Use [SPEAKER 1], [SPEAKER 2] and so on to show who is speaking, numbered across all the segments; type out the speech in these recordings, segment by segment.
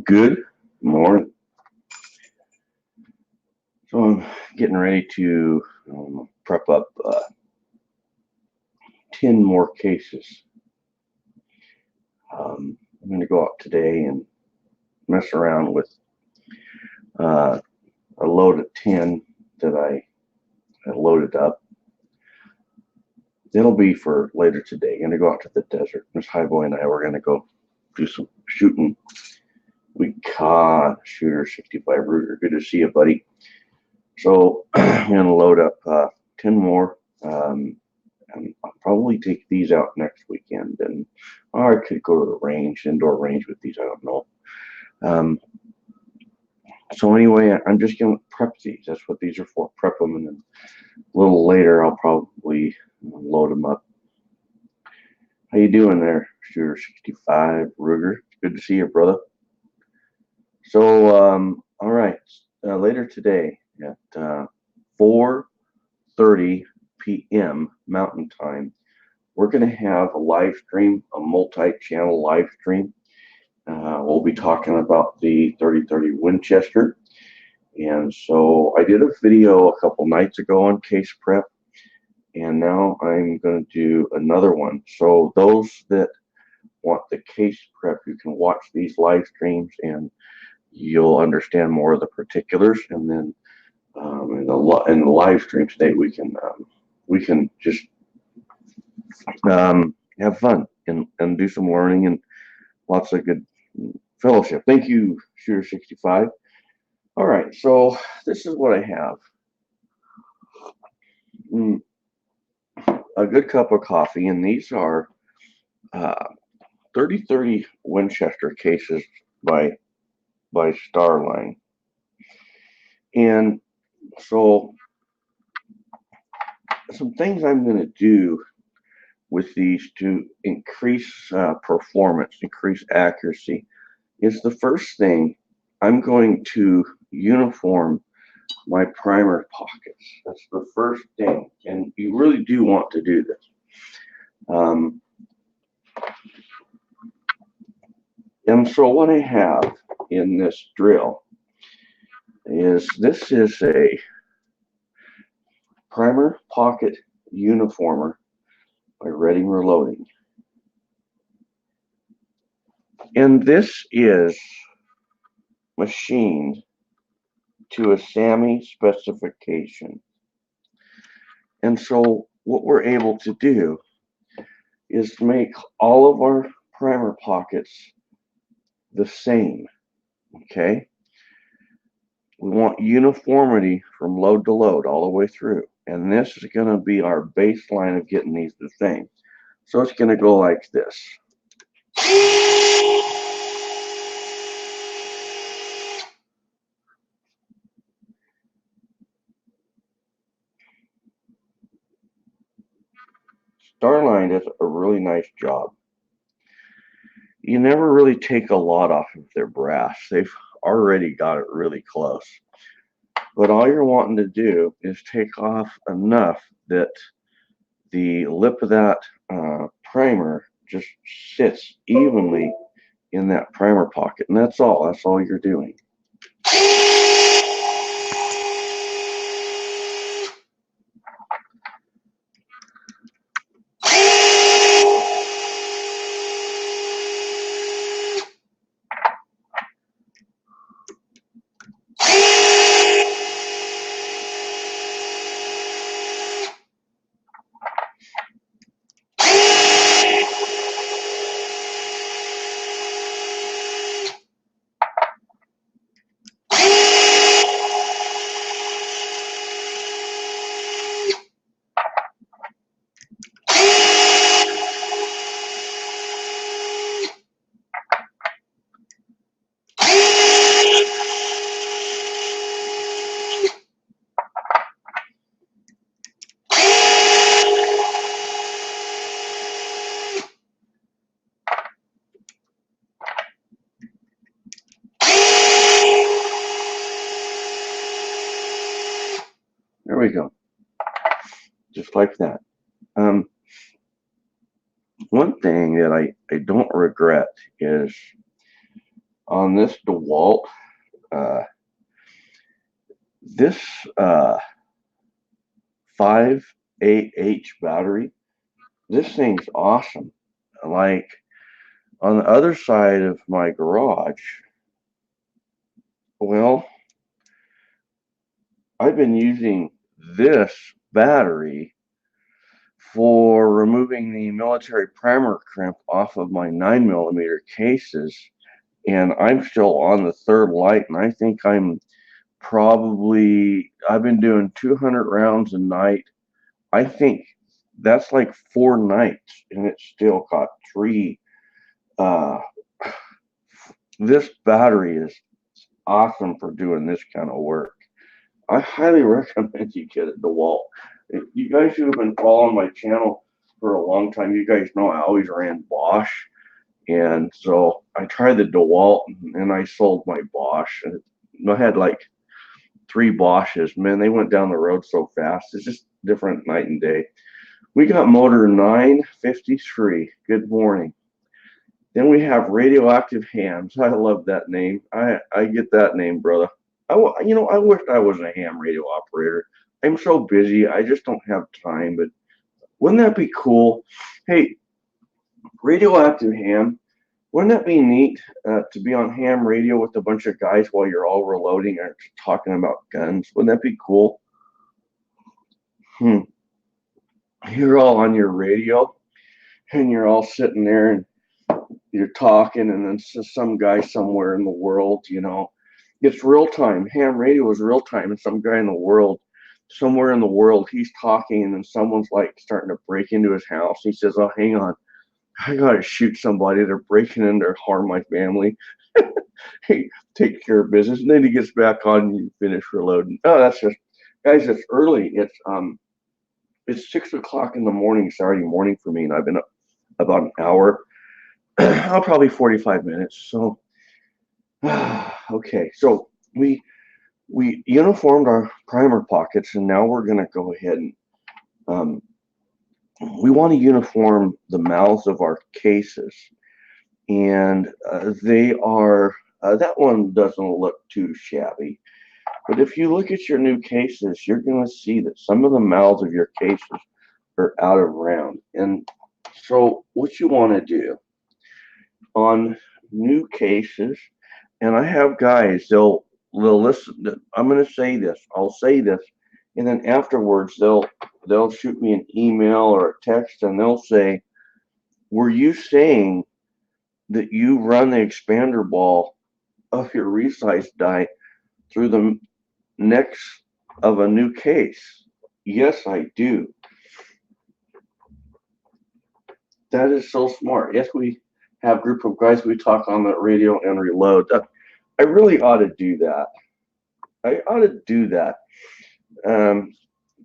[SPEAKER 1] Good morning. So I'm getting ready to prep up 10 more cases. I'm going to go out today and mess around with a load of 10 that I loaded up. It'll be for later today. I'm going to go out to the desert. Miss Highboy and I were going to go do some shooting. We caught shooter 65 Ruger. Good to see you, buddy. So I'm going to load up 10 more. And I'll probably take these out next weekend, and I could go to the range, indoor range with these. I don't know. So anyway, I'm just gonna prep these. That's what these are for. Prep them, and then a little later I'll probably load them up. How you doing there, Shooter 65 Ruger? Good to see you, brother. So all right, later today at 4:30 p.m. Mountain Time, we're going to have a live stream, a multi-channel live stream. We'll be talking about the 3030 Winchester. And so I did a video a couple nights ago on case prep, and now I'm going to do another one. So those that want the case prep, you can watch these live streams and you'll understand more of the particulars. And then in the live stream today, we can just have fun and do some learning and lots of good fellowship. Thank you, Shooter 65. All right, so this is what I have. A good cup of coffee, and these are 3030 Winchester cases by Starline. And so some things I'm going to do with these to increase performance, increase accuracy, is the first thing, I'm going to uniform my primer pockets. That's the first thing, and you really do want to do this. And so what I have in this drill is a primer pocket uniformer by Reading Reloading. And this is machined to a SAMI specification. And so what we're able to do is make all of our primer pockets the same, okay? We want uniformity from load to load all the way through. And this is going to be our baseline of getting these the same. So it's going to go like this. Starline does a really nice job. You never really take a lot off of their brass. They've already got it really close. But all you're wanting to do is take off enough that the lip of that primer just sits evenly in that primer pocket. And that's all. That's all you're doing. There we go. Just like that. One thing that I don't regret is on this DeWalt, this 5AH battery, this thing's awesome. Like on the other side of my garage, well, I've been using this battery for removing the military primer crimp off of my 9mm cases, and I'm still on the third light, and I think I've been doing 200 rounds a night. I think that's like 4 nights, and it's still got 3. Uh, this battery is awesome for doing this kind of work. I highly recommend you get a DeWalt. If you guys who have been following my channel for a long time, you guys know I always ran Bosch. And so I tried the DeWalt and I sold my Bosch. And I had like 3 Bosches. Man, they went down the road so fast. It's just different night and day. We got motor 953. Good morning. Then we have radioactive hams. I love that name. I get that name, brother. I wish I was a ham radio operator. I'm so busy. I just don't have time. But wouldn't that be cool? Hey, radioactive ham. Wouldn't that be neat to be on ham radio with a bunch of guys while you're all reloading and talking about guns? Wouldn't that be cool? You're all on your radio and you're all sitting there and you're talking, and then some guy somewhere in the world, it's real time. Ham radio is real time, and some guy in the world, somewhere in the world, he's talking, and then someone's like starting to break into his house. He says, "Oh, hang on, I gotta shoot somebody. They're breaking in to harm my family." Hey, take care of business, and then he gets back on and you finish reloading. Oh, that's just, guys, it's early. It's 6 o'clock in the morning, Saturday morning for me, and I've been up about an hour. I'll probably 45 minutes. So, okay. So we uniformed our primer pockets, and now we're going to go ahead and we want to uniform the mouths of our cases, and they are that one doesn't look too shabby. But if you look at your new cases, you're going to see that some of the mouths of your cases are out of round. And so what you want to do on new cases, and I have guys, they'll listen. I'm going to say this. I'll say this, and then afterwards they'll shoot me an email or a text, and they'll say, "Were you saying that you run the expander ball of your resize die through the necks of a new case?" Yes, I do. That is so smart. Yes, we have a group of guys we talk on the radio and reload. I really ought to do that. I ought to do that. I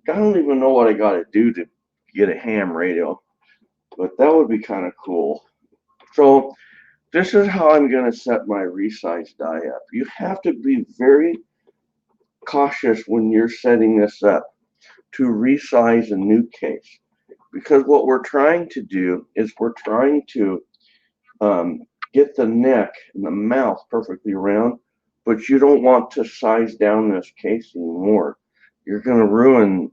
[SPEAKER 1] don't even know what I got to do to get a ham radio, but that would be kind of cool. So this is how I'm going to set my resize die up. You have to be very cautious when you're setting this up to resize a new case, because what we're trying to do is we're trying to get the neck and the mouth perfectly round, but you don't want to size down this case anymore. You're going to ruin,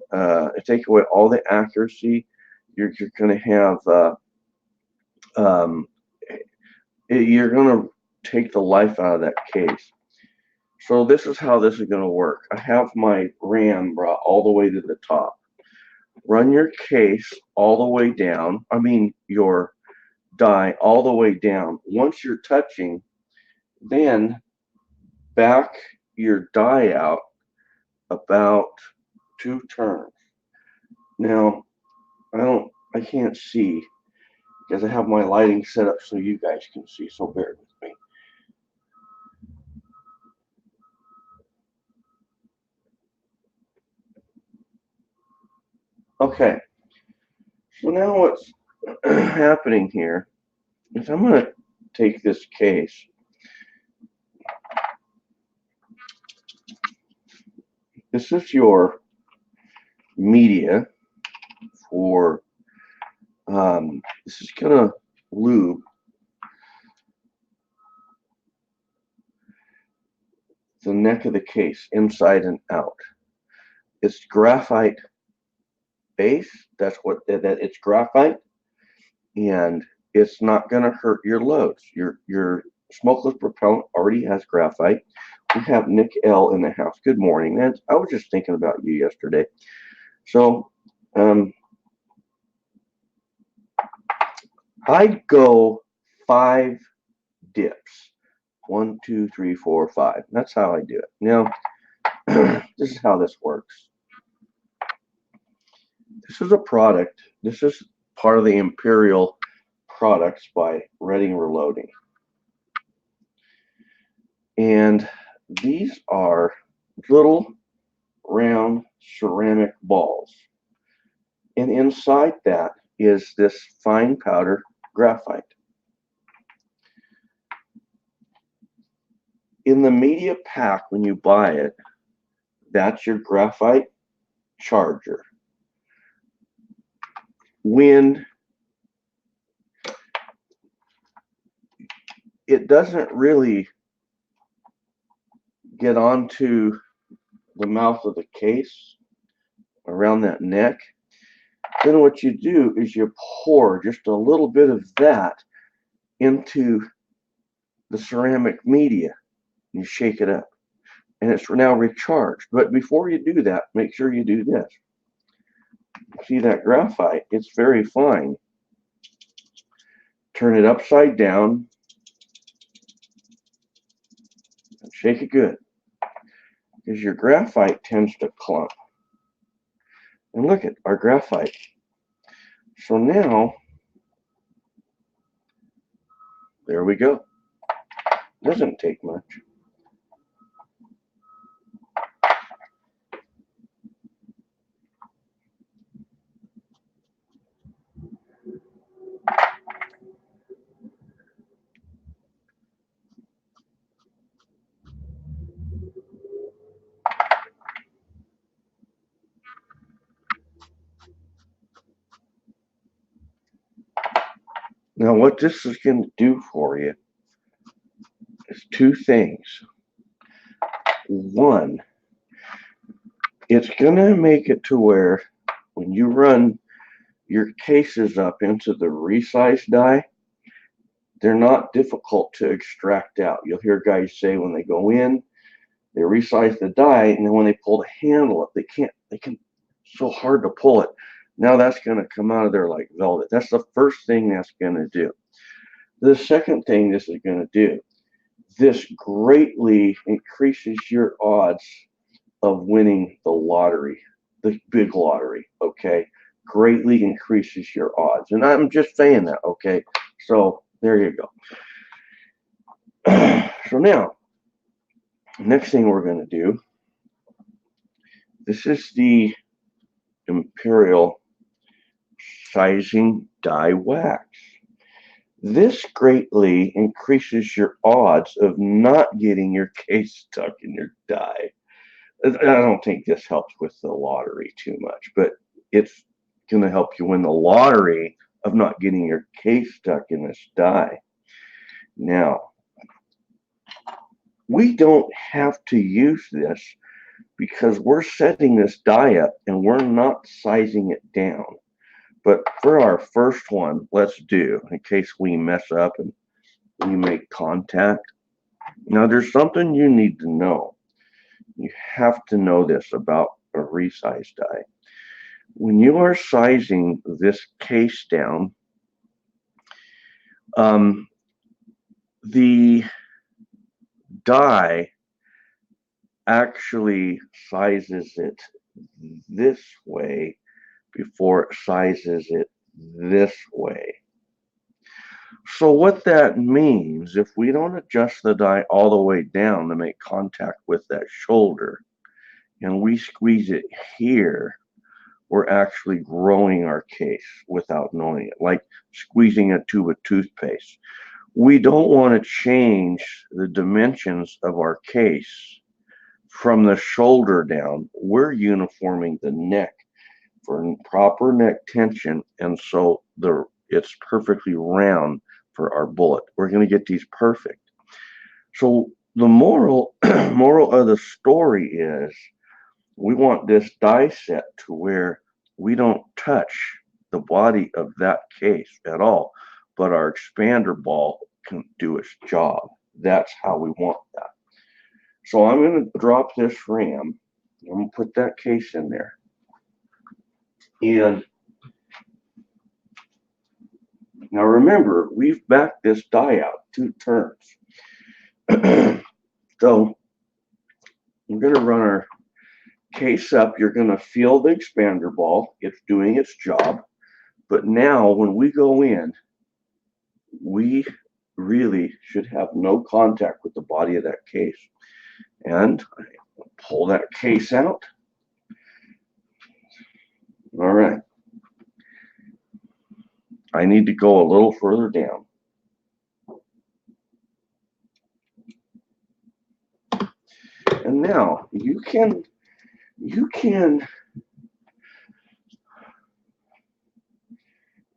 [SPEAKER 1] take away all the accuracy. You're going to have, you're going to take the life out of that case. So this is how this is going to work. I have my RAM brought all the way to the top. Run your case all the way down. I mean, your die all the way down. Once you're touching, then back your die out about 2 turns. Now, I can't see because I have my lighting set up so you guys can see, so bear with me. Okay, so now what's happening here is I'm going to take this case. This is your media for, this is going to lube the neck of the case, inside and out. It's graphite base. That's what that it's graphite, and it's not going to hurt your loads. Your smokeless propellant already has graphite. We have Nick L in the house. Good morning. And I was just thinking about you yesterday. So I go 5 dips. 1, 2, 3, 4, 5. That's how I do it. Now, this is how this works. This is a product. This is part of the Imperial products by Reading Reloading. And these are little round ceramic balls. And inside that is this fine powder graphite. In the media pack, when you buy it, that's your graphite charger. When it doesn't really get onto the mouth of the case around that neck, then what you do is you pour just a little bit of that into the ceramic media. You shake it up, and it's now recharged. But before you do that, make sure you do this. See that graphite? It's very fine. Turn it upside down and shake it good, because your graphite tends to clump. And look at our graphite. So now, there we go. Doesn't take much. Now, what this is going to do for you is 2 things. One, it's going to make it to where when you run your cases up into the resize die, they're not difficult to extract out. You'll hear guys say when they go in, they resize the die, and then when they pull the handle up, they can so hard to pull it. Now that's going to come out of there like velvet. That's the first thing that's going to do. The second thing this is going to do, this greatly increases your odds of winning the lottery, the big lottery, okay? Greatly increases your odds. And I'm just saying that, okay? So there you go. So now, next thing we're going to do, this is the Imperial Sizing Die Wax. This greatly increases your odds of not getting your case stuck in your die. I don't think this helps with the lottery too much, but it's going to help you win the lottery of not getting your case stuck in this die. Now, we don't have to use this because we're setting this die up and we're not sizing it down. But for our first one, let's do, in case we mess up and we make contact. Now, there's something you need to know. You have to know this about a resize die. When you are sizing this case down, the die actually sizes it this way before it sizes it this way. So what that means, if we don't adjust the die all the way down to make contact with that shoulder, and we squeeze it here, we're actually growing our case without knowing it, like squeezing a tube of toothpaste. We don't want to change the dimensions of our case from the shoulder down. We're uniforming the neck for proper neck tension, and so it's perfectly round for our bullet. We're going to get these perfect. So the moral moral of the story is we want this die set to where we don't touch the body of that case at all, but our expander ball can do its job. That's how we want that. So I'm going to drop this RAM. I'm going to put that case in there. And now remember, we've backed this die out 2 turns. So we're going to run our case up. You're going to feel the expander ball. It's doing its job. But now when we go in, we really should have no contact with the body of that case. And I pull that case out. All right. I need to go a little further down. And now you can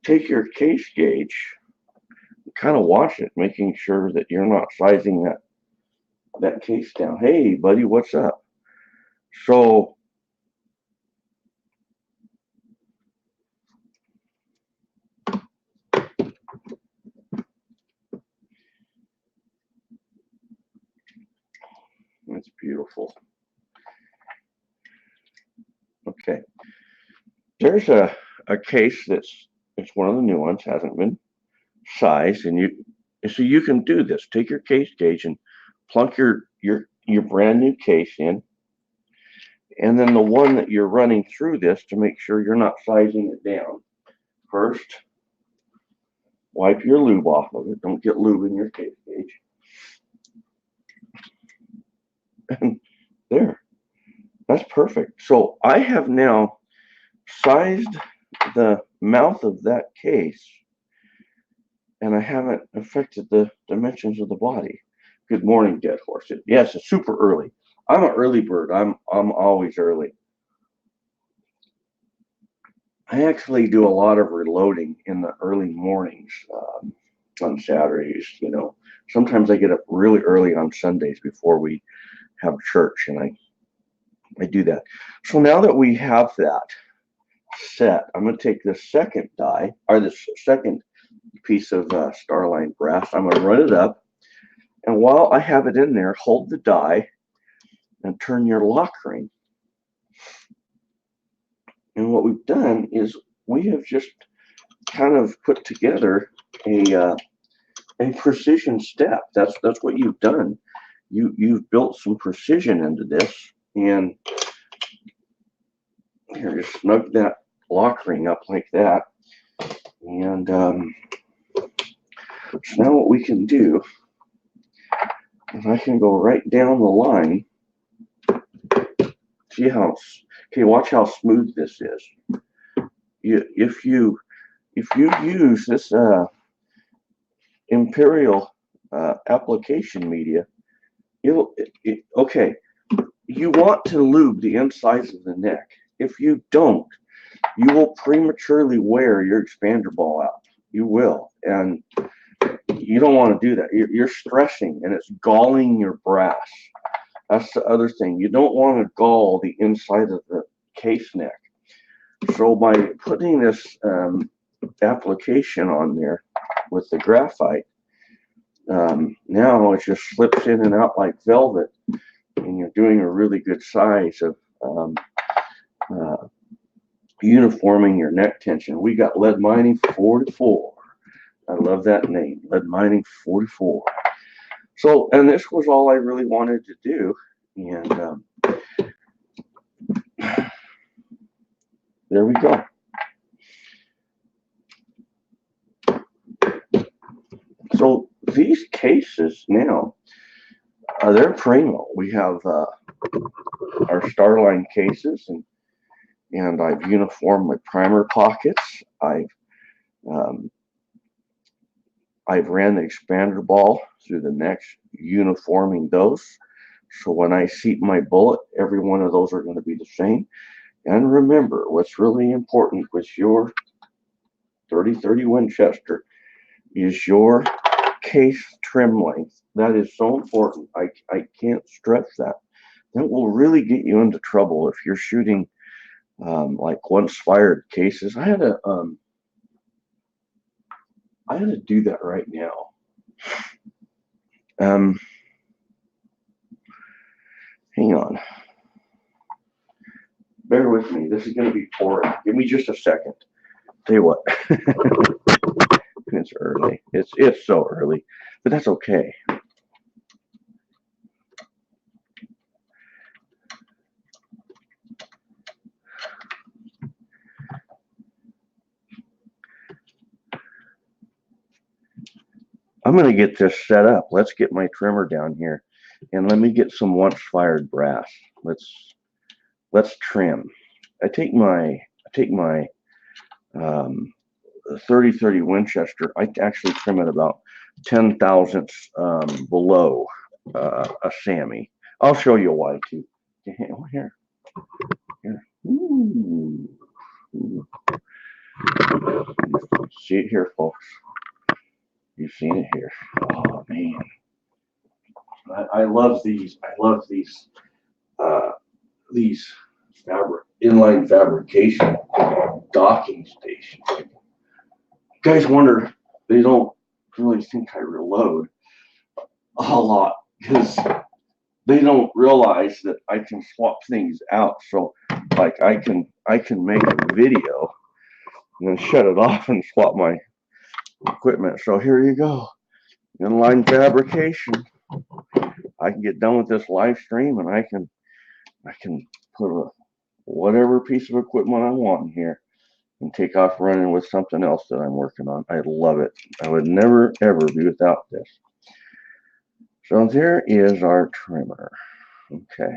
[SPEAKER 1] take your case gauge, kind of watch it, making sure that you're not sizing that case down. Hey, buddy, what's up? So that's beautiful. Okay, there's a case it's one of the new ones, hasn't been sized, and so you can do this. Take your case gauge and plunk your brand new case in, and then the one that you're running through this to make sure you're not sizing it down. First, wipe your lube off of it. Don't get lube in your case gauge. And there, that's perfect. So I have now sized the mouth of that case, and I haven't affected the dimensions of the body. Good morning, Dead Horse. Yes, it's super early. I'm an early bird. I'm always early. I actually do a lot of reloading in the early mornings on Saturdays. Sometimes I get up really early on Sundays before we have church, and I do that. So now that we have that set, I'm going to take this second die, or this second piece of Starline Brass. I'm going to run it up, and while I have it in there, hold the die and turn your lock ring. And what we've done is we have just kind of put together a precision step. That's what you've done. You've built some precision into this, and here, just snug that lock ring up like that. And so now what we can do is I can go right down the line. See how, okay, watch how smooth this is. If you use this Imperial application media, okay, you want to lube the insides of the neck. If you don't, you will prematurely wear your expander ball out. You will, and you don't want to do that. You're stressing, and it's galling your brass. That's the other thing. You don't want to gall the inside of the case neck. So by putting this application on there with the graphite, now it just slips in and out like velvet, and you're doing a really good size of uniforming your neck tension. We got Lead Mining 44. I love that name, Lead Mining 44. So, and this was all I really wanted to do, and there we go. So these cases now, they're primo. We have our Starline cases, and I've uniformed my primer pockets. I've ran the expander ball through the neck, uniforming those. So when I seat my bullet, every one of those are going to be the same. And remember, what's really important with your 30-30 Winchester is your case trim length. That is so important. I can't stress that. That will really get you into trouble if you're shooting like once fired cases. I had to do that right now. Hang on. Bear with me. This is going to be pouring. Give me just a second. Tell you what. It's early. It's so early, but that's okay. I'm going to get this set up. Let's get my trimmer down here, and let me get some once fired brass. Let's trim. I take my 30-30 Winchester. I actually trim it about 10 thousandths below a Sammy. I'll show you why too. Here. Ooh. See it here, folks. You've seen it here. Oh man, I love these. I love these inline fabrication docking stations. Guys wonder, they don't really think I reload a lot because they don't realize that I can swap things out. So like I can make a video and then shut it off and swap my equipment. So here you go, inline fabrication. I can get done with this live stream and I can put whatever piece of equipment I want in here and take off running with something else that I'm working on. I love it. I would never ever be without this. So there is our trimmer. Okay.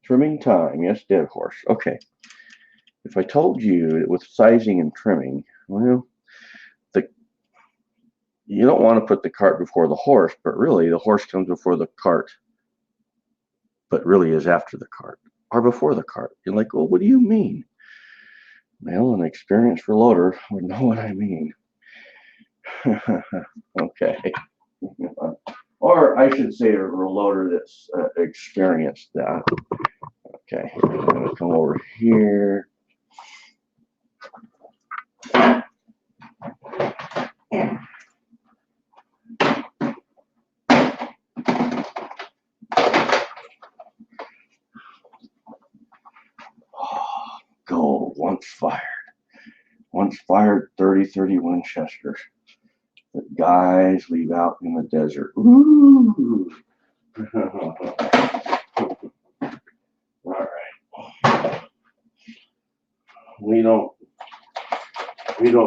[SPEAKER 1] Trimming time. Yes, dead horse. Okay. If I told you that with sizing and trimming, well, you don't want to put the cart before the horse, but really the horse comes before the cart, but really is after the cart or before the cart. You're like, well, what do you mean? Well, an experienced reloader would know what I mean. Okay. Or I should say a reloader that's experienced that. Okay, I'm going to come over here. Go, once fired 30-30 Winchester that guys leave out in the desert. Ooh. All right. We don't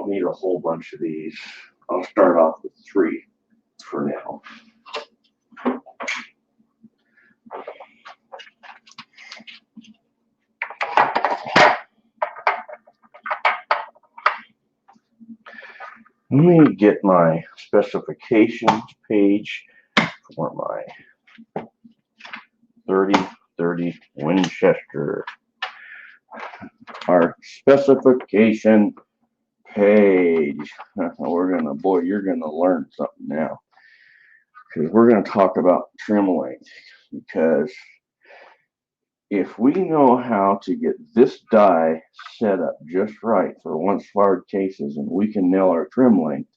[SPEAKER 1] need a whole bunch of these. I'll start off with 3 for now. Let me get my specifications page for my 30-30 Winchester. Our specification page. You're gonna learn something now, because we're gonna talk about trim length. Because if we know how to get this die set up just right for once fired cases, and we can nail our trim length,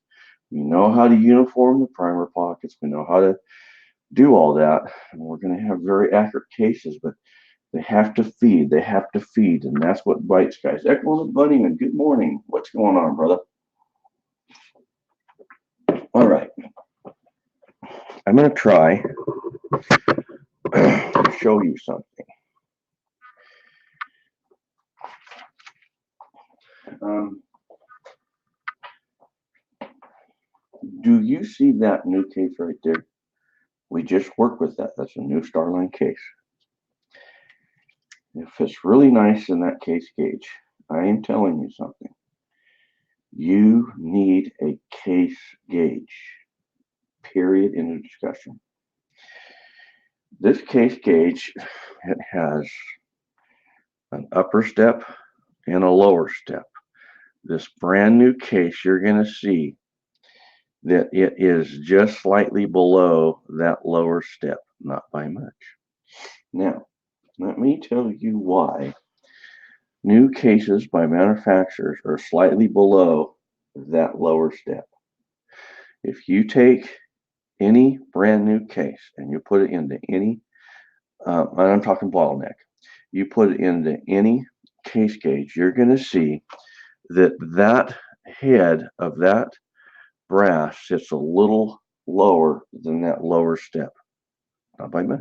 [SPEAKER 1] we know how to uniform the primer pockets, we know how to do all that, and we're going to have very accurate cases, but they have to feed, and that's what bites, guys. Echoes and Bunnyman, good morning. What's going on, brother? All right. I'm going to try to show you something. Do you see that new case right there? We just worked with that. That's a new Starline case. It fits really nice in that case gauge. I am telling you something. You need a case gauge. Period. In the discussion. This case gauge, it has an upper step and a lower step. this brand new case, you're going to see that it is just slightly below that lower step, not by much. Now, let me tell you why new cases by manufacturers are slightly below that lower step. If you take any brand new case and you put it into any, and I'm talking bottleneck, you put it into any case gauge, you're going to see that that head of that brass sits a little lower than that lower step. Not by much.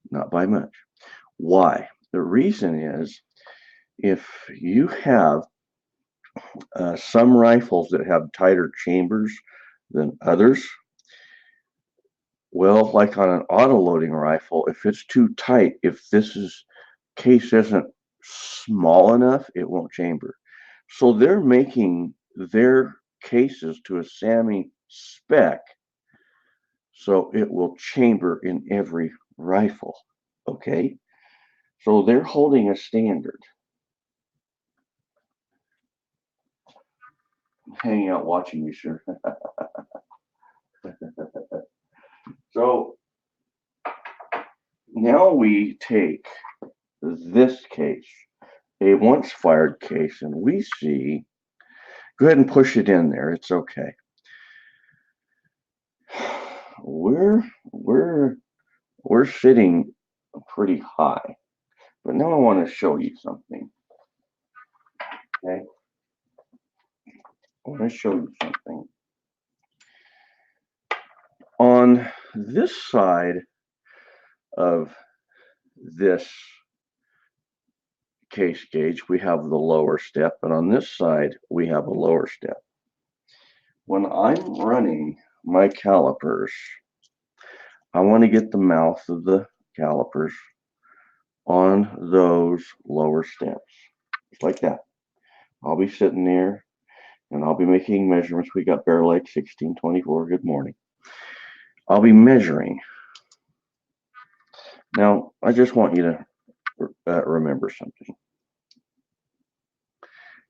[SPEAKER 1] Not by much. Why? The reason is if you have some rifles that have tighter chambers than others, well, like on an auto-loading rifle, if it's too tight, if case isn't small enough, it won't chamber. So they're making their cases to a SAMI spec so it will chamber in every rifle. Okay? So they're holding a standard. I'm hanging out watching you, sir. So now we take this case, a once fired case, and we see, go ahead and push it in there. It's okay. We're sitting pretty high, but now I want to show you something. Okay, I want to show you something. On this side of this case gauge, we have the lower step, and on this side, we have a lower step. When I'm running my calipers, I want to get the mouth of the calipers on those lower steps, just like that. I'll be sitting there and I'll be making measurements. We got Bear Lake 1624. Good morning. I'll be measuring. Now, I just want you to remember something.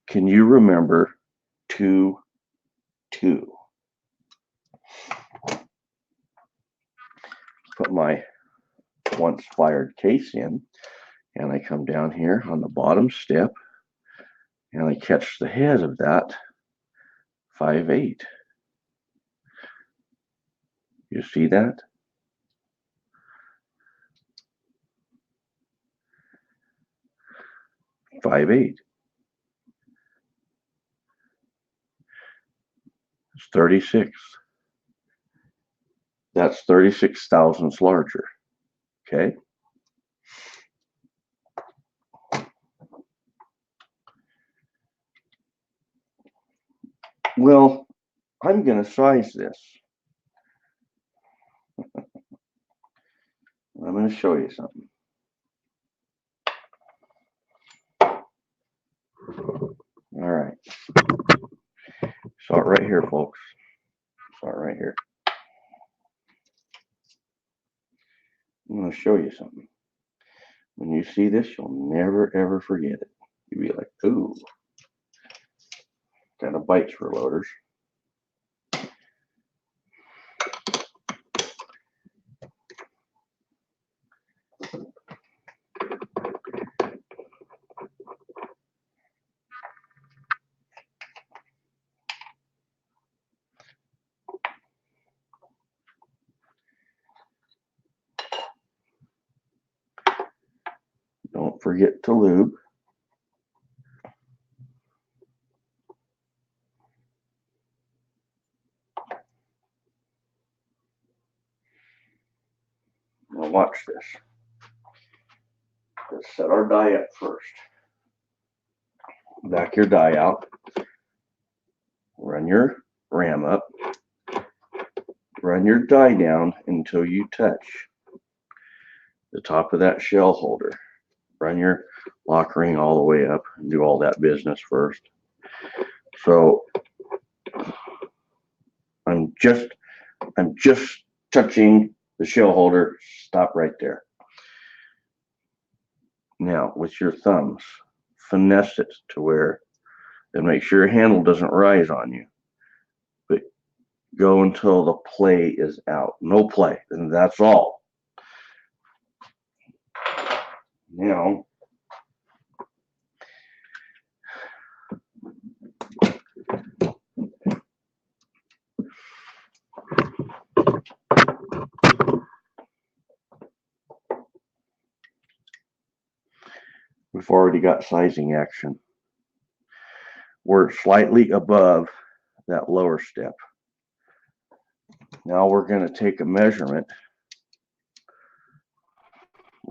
[SPEAKER 1] Can you remember 2, 2? Put my once fired case in, and I come down here on the bottom step, and I catch the head of that 5/8. You see that? 5/8. It's 36. That's 36 thousandths larger. Okay. Well, I'm going to size this. I'm going to show you something. All right. Saw it right here, folks. Saw it right here. I'm going to show you something. When you see this, you'll never, ever forget it. You'll be like, ooh. Kind of bites for loaders. Don't forget to lube. Now watch this. Let's set our die up first. Back your die out. Run your ram up. Run your die down until you touch the top of that shell holder. Run your lock ring all the way up and do all that business first. So I'm just touching the shell holder. Stop right there. Now with your thumbs, finesse it to where and make sure your handle doesn't rise on you. But go until the play is out. No play, and that's all. Now, we've already got sizing action. We're slightly above that lower step. Now we're going to take a measurement.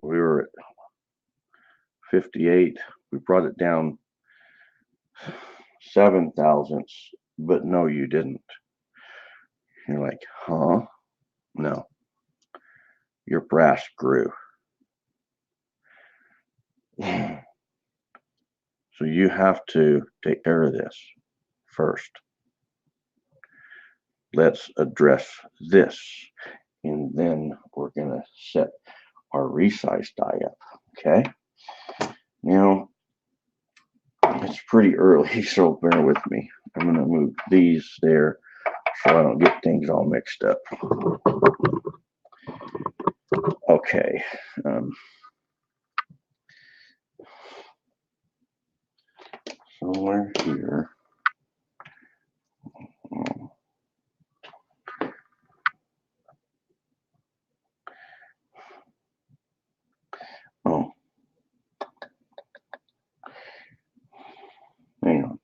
[SPEAKER 1] We were at 58. We brought it down 7 thousandths, but no, you didn't. You're like, huh? No. Your brass grew. So you have to take care of this first. Let's address this, and then we're going to set our resize die up. Okay. Now, it's pretty early, so bear with me. I'm going to move these there so I don't get things all mixed up. Okay. Somewhere here. Oh. Hang on.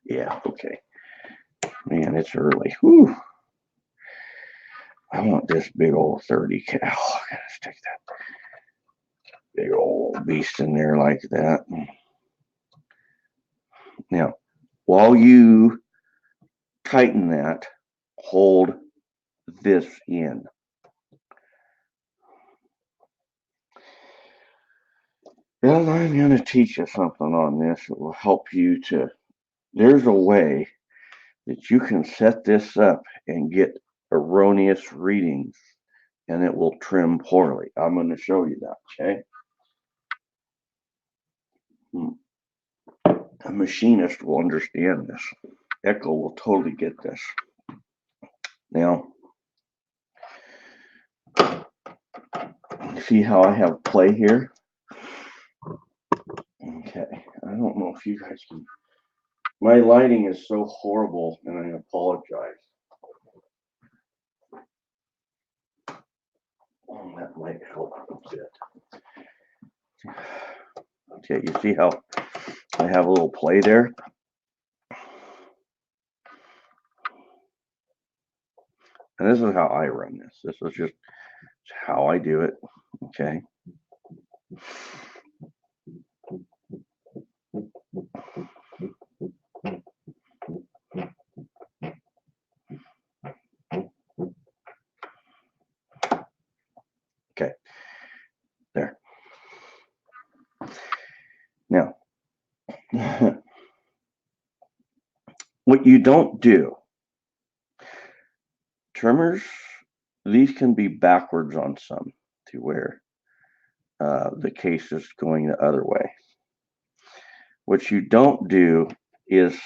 [SPEAKER 1] Yeah, okay. Man, it's early. Whew. I want this big old 30 cal. I gotta stick that big old beast in there like that. Now, while you tighten that, hold this in. And I'm going to teach you something on this that will help you to. There's a way that you can set this up and get erroneous readings, and it will trim poorly. I'm going to show you that, okay? A machinist will understand this. Echo will totally get this. Now, see how I have play here? Okay, I don't know if you guys can. My lighting is so horrible, and I apologize. Oh, that might help a bit. Okay, you see how I have a little play there? And this is how I run this. This is just how I do it. Okay. Okay. There. Now, what you don't do, trimmers, these can be backwards on some to where the case is going the other way. What you don't do is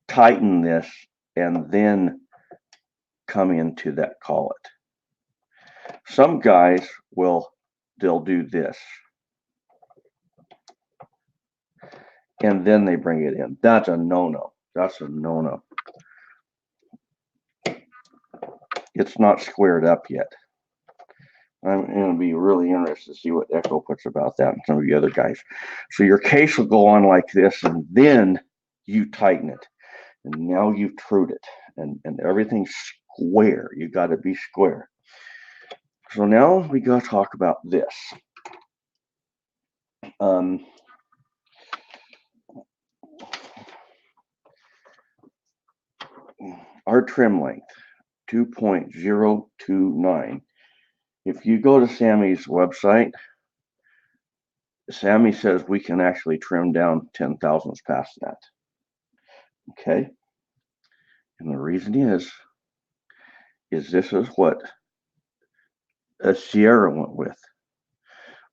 [SPEAKER 1] tighten this and then come into that collet. Some guys they'll do this. And then they bring it in. That's a no-no. That's a no-no. It's not squared up yet. I'm going to be really interested to see what Echo puts about that and some of the other guys. So your case will go on like this, and then you tighten it. And now you've trued it. And everything's square. You got to be square. So now we got to talk about this. Our trim length, 2.029. If you go to Sammy's website, Sammy says we can actually trim down 10 thousandths past that. Okay. And the reason is this is what Sierra went with.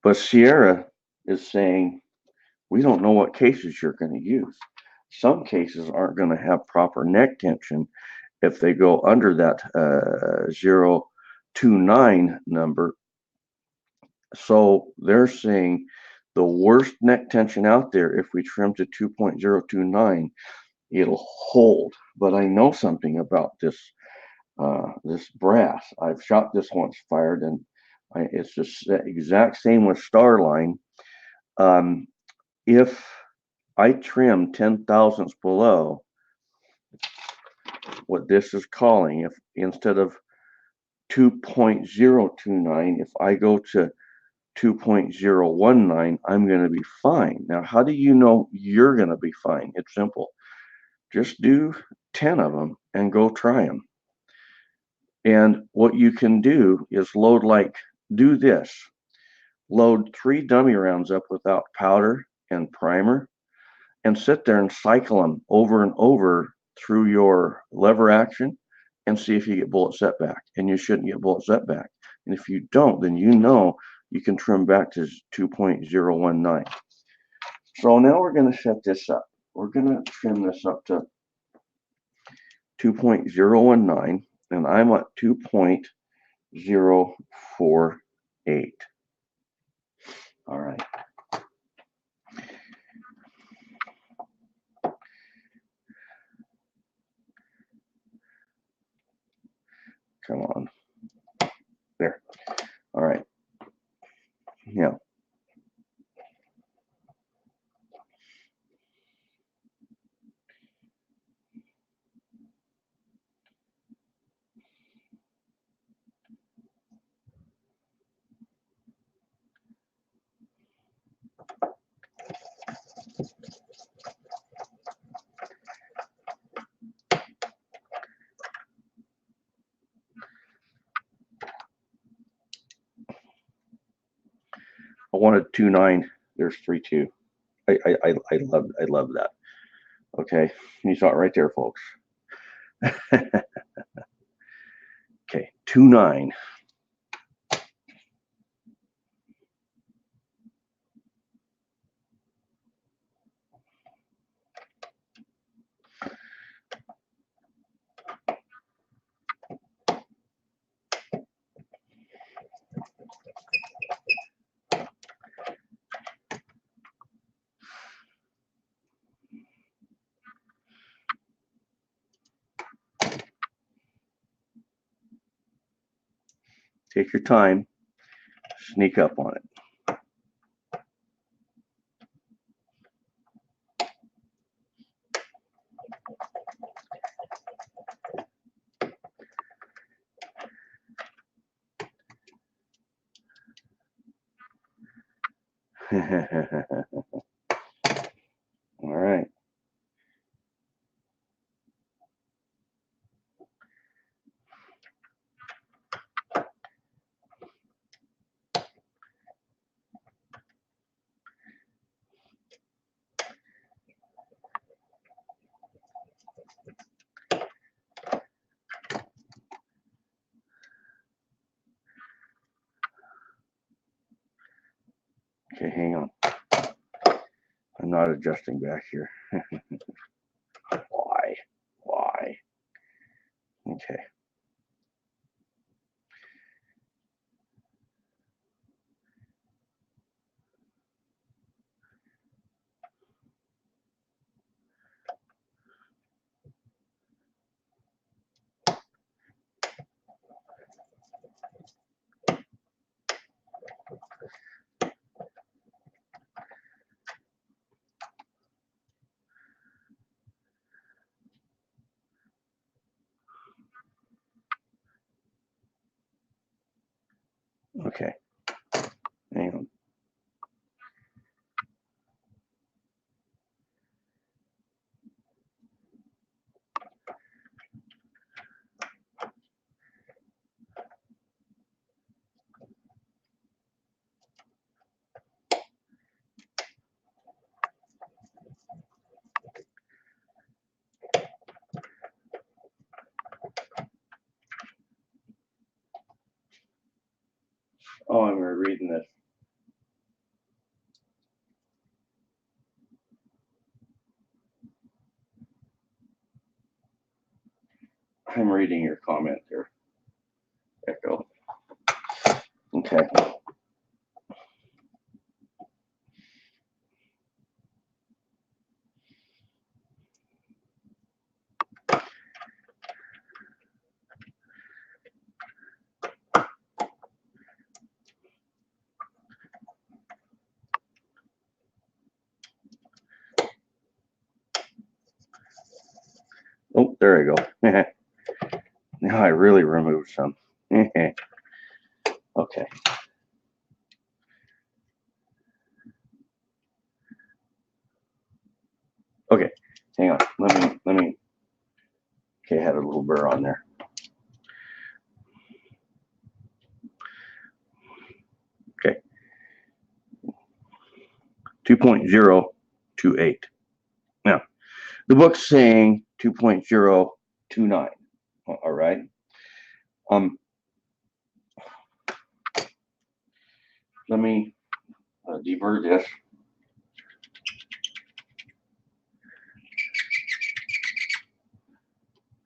[SPEAKER 1] But Sierra is saying, we don't know what cases you're going to use. Some cases aren't going to have proper neck tension if they go under that 029 number. So they're saying the worst neck tension out there, if we trim to 2.029, it'll hold. But I know something about this brass. I've shot this once fired, and it's just the exact same with Starline. If I trim 10 thousandths below what this is calling, if instead of 2.029, if I go to 2.019, I'm going to be fine. Now, how do you know you're going to be fine? It's simple. Just do 10 of them and go try them. And what you can do is do this. Load 3 dummy rounds up without powder and primer and sit there and cycle them over and over through your lever action and see if you get bullet setback. And you shouldn't get bullet setback. And if you don't, then you know you can trim back to 2.019. So now we're going to set this up. We're going to trim this up to 2.019, and I'm at 2.048. All right. Come on. There. All right. Yeah. I wanted 2.9. There's 3.2. I love that. Okay. You saw it right there, folks. Okay. 2.9. Take your time. Sneak up on it. All right. Okay, hang on. I'm not adjusting back here. Why? Why? Okay. Okay. Hang on. Oh, I'm rereading this. I'm reading your comment there, Echo. Okay. Oh, there you go. Now I really removed some. Okay. Okay. Hang on. Let me. Okay, I had a little burr on there. Okay. 2.028. Now, the book's saying 2.029. All right. Let me deburr this.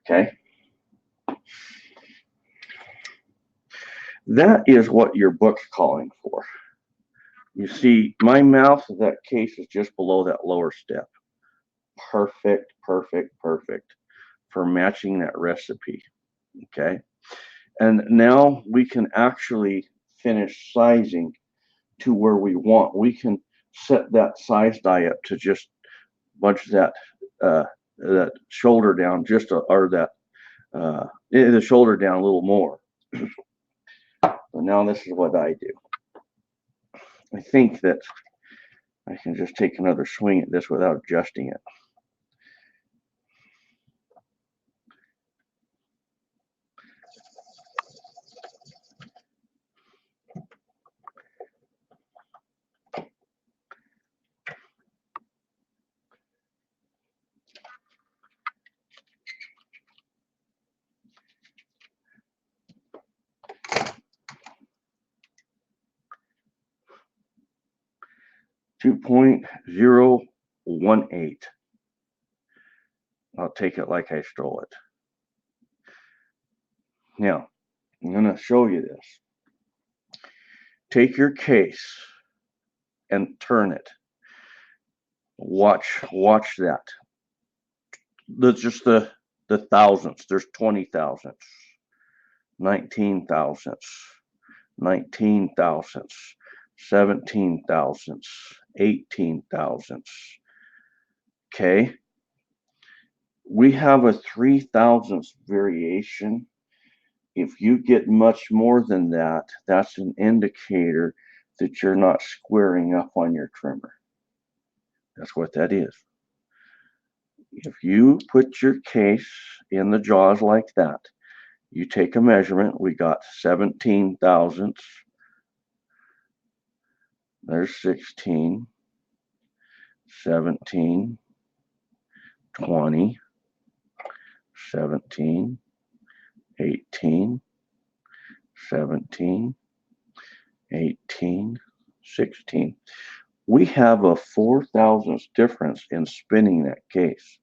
[SPEAKER 1] Okay. That is what your book's calling for. You see, my mouth of that case is just below that lower step. Perfect, perfect, perfect for matching that recipe. Okay. And now we can actually finish sizing to where we want. We can set that size die up to just bunch that that shoulder down just or that the shoulder down a little more. So now this is what I do. I think that I can just take another swing at this without adjusting it. .018. I'll take it like I stole it. Now, I'm going to show you this. Take your case and turn it. Watch that. That's just the thousandths. There's 20 thousandths, 19 thousandths, 19 thousandths, 17 thousandths, 18 thousandths. Okay. We have a 3 thousandths variation. If you get much more than that, that's an indicator that you're not squaring up on your trimmer. That's what that is. If you put your case in the jaws like that, you take a measurement. We got 17 thousandths. There's 16, 17, 20, 17, 18, 17, 18, 16. We have a 4 thousandths difference in spinning that case.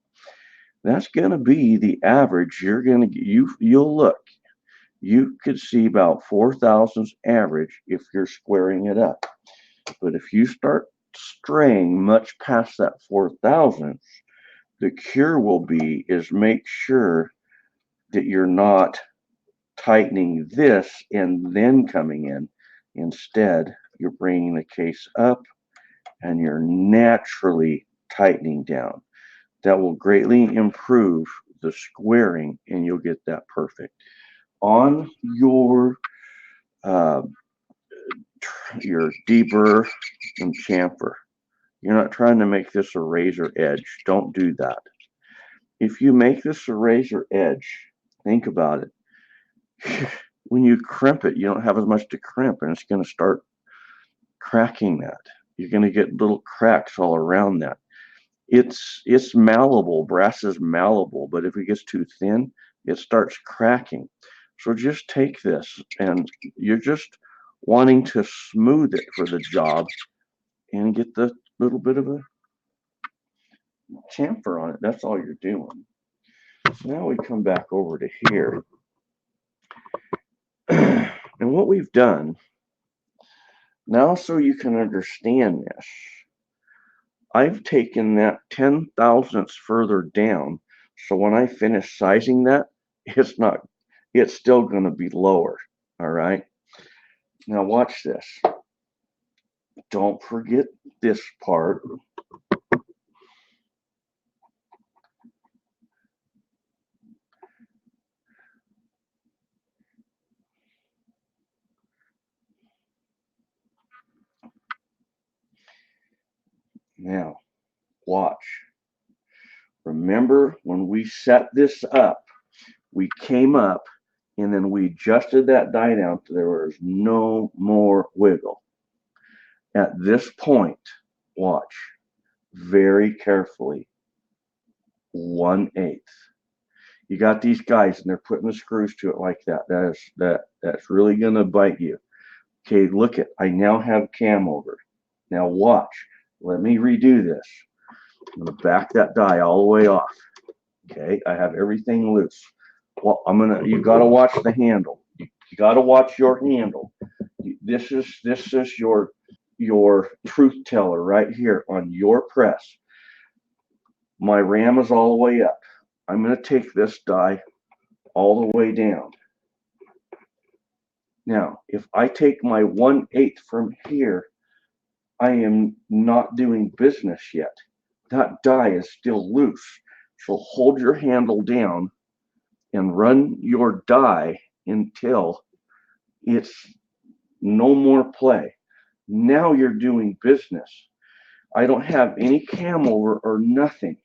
[SPEAKER 1] That's going to be the average you're going to get. You'll look. You could see about 4 thousandths average if you're squaring it up. But if you start straying much past that 4 thousandths, the cure will be is make sure that you're not tightening this and then coming in. Instead, you're bringing the case up and you're naturally tightening down. That will greatly improve the squaring and you'll get that perfect. On your deburr and chamfer, you're not trying to make this a razor edge. Don't do that. If you make this a razor edge, think about it. When you crimp it, you don't have as much to crimp, and it's going to start cracking that. You're going to get little cracks all around that. It's malleable. Brass is malleable, but if it gets too thin, it starts cracking. So just take this, and you're just wanting to smooth it for the job and get the little bit of a chamfer on it. That's all you're doing. So now we come back over to here. And what we've done, now so you can understand this, I've taken that 10 thousandths further down. So when I finish sizing that, it's still going to be lower. All right. Now watch this. Don't forget this part. Now, watch. Remember when we set this up, we came up and then we adjusted that die down so there was no more wiggle. At this point, watch very carefully. 1/8. You got these guys and they're putting the screws to it like that. That's really gonna bite you. Okay, look at, I now have cam over. Now watch. Let me redo this. I'm gonna back that die all the way off. Okay, I have everything loose. Well, you gotta watch the handle. You gotta watch your handle. This is your truth teller right here on your press. My ram is all the way up. I'm gonna take this die all the way down. Now, if I take my 1/8 from here, I am not doing business yet. That die is still loose. So hold your handle down and run your die until it's no more play. Now you're doing business. I don't have any cam over or nothing,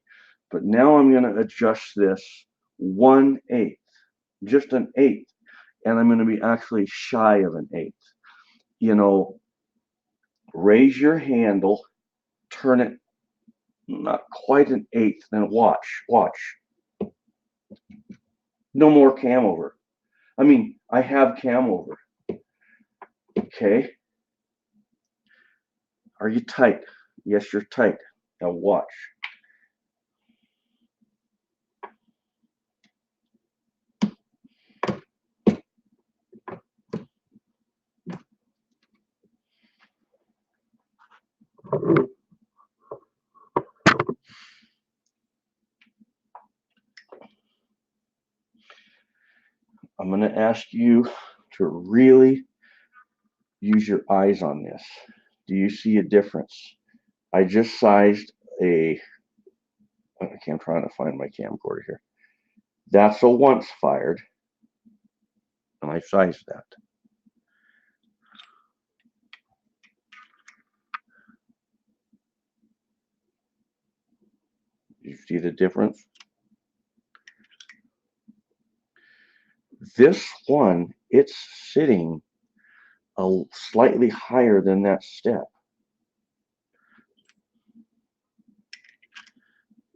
[SPEAKER 1] but now I'm going to adjust this 1/8, just an eighth, and I'm going to be actually shy of an eighth. You know, raise your handle, turn it not quite an eighth, then watch. No more cam over. I mean, I have cam over. Okay. Are you tight? Yes, you're tight. Now watch. I'm going to ask you to really use your eyes on this. Do you see a difference? I just sized a, okay, I'm trying to find my camcorder here. That's a once fired, and I sized that. You see the difference? This one, it's sitting slightly higher than that step.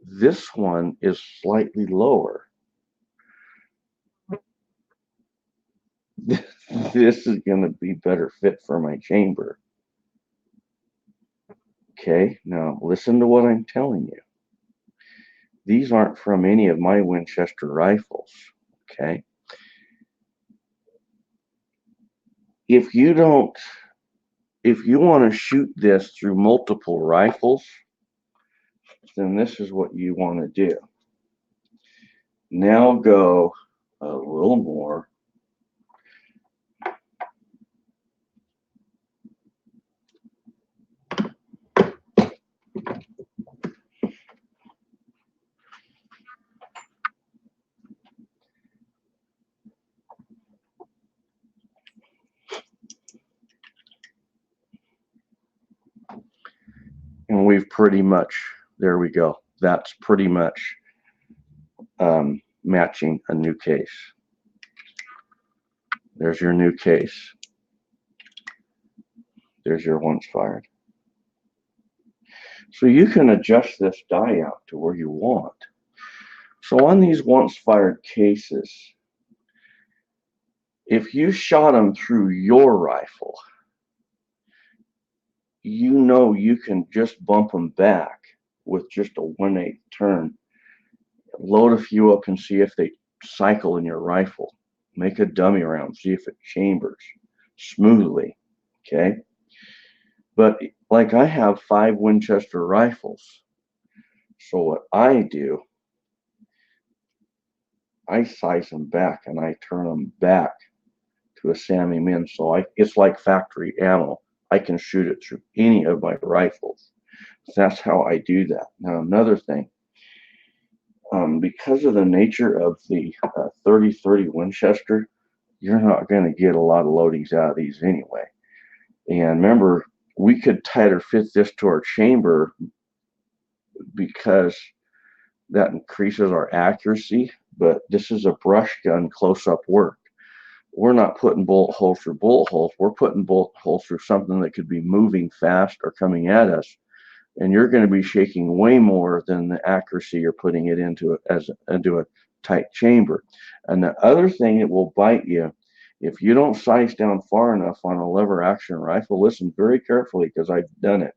[SPEAKER 1] This one is slightly lower. This is going to be better fit for my chamber. Okay, now listen to what I'm telling you. These aren't from any of my Winchester rifles. Okay. If you want to shoot this through multiple rifles, then this is what you want to do. Now go a little more. And we've pretty much, there we go. That's pretty much matching a new case. There's your new case. There's your once fired. So you can adjust this die out to where you want. So on these once fired cases, if you shot them through your rifle, you know you can just bump them back with just a 1/8 turn. Load a few up and see if they cycle in your rifle. Make a dummy round, see if it chambers smoothly. Okay. But like I have 5 Winchester rifles. So what I do, I size them back and I turn them back to a Sammy Min. So it's like factory ammo. I can shoot it through any of my rifles. So that's how I do that. Now another thing, because of the nature of the 30-30 Winchester, you're not going to get a lot of loadings out of these anyway. And remember, we could tighter fit this to our chamber because that increases our accuracy, but this is a brush gun close-up work. We're not putting bullet holes through bullet holes. We're putting bullet holes through something that could be moving fast or coming at us. And you're going to be shaking way more than the accuracy you're putting it into a tight chamber. And the other thing that will bite you, if you don't size down far enough on a lever action rifle, listen very carefully because I've done it.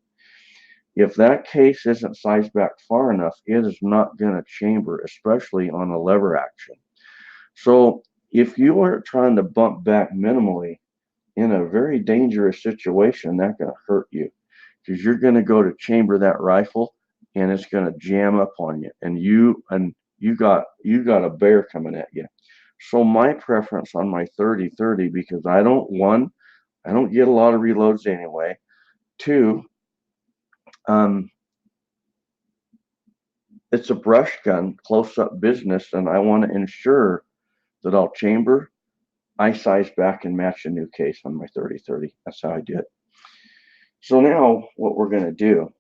[SPEAKER 1] If that case isn't sized back far enough, it is not going to chamber, especially on a lever action. So if you are trying to bump back minimally in a very dangerous situation, that's going to hurt you because you're going to go to chamber that rifle and it's going to jam up on you, and you got a bear coming at you. So my preference on my 30-30, because I don't get a lot of reloads anyway. Two, it's a brush gun, close up business, and I want to ensure that I'll chamber. I size back and match a new case on my 30-30. That's how I do it. So now what we're going to do,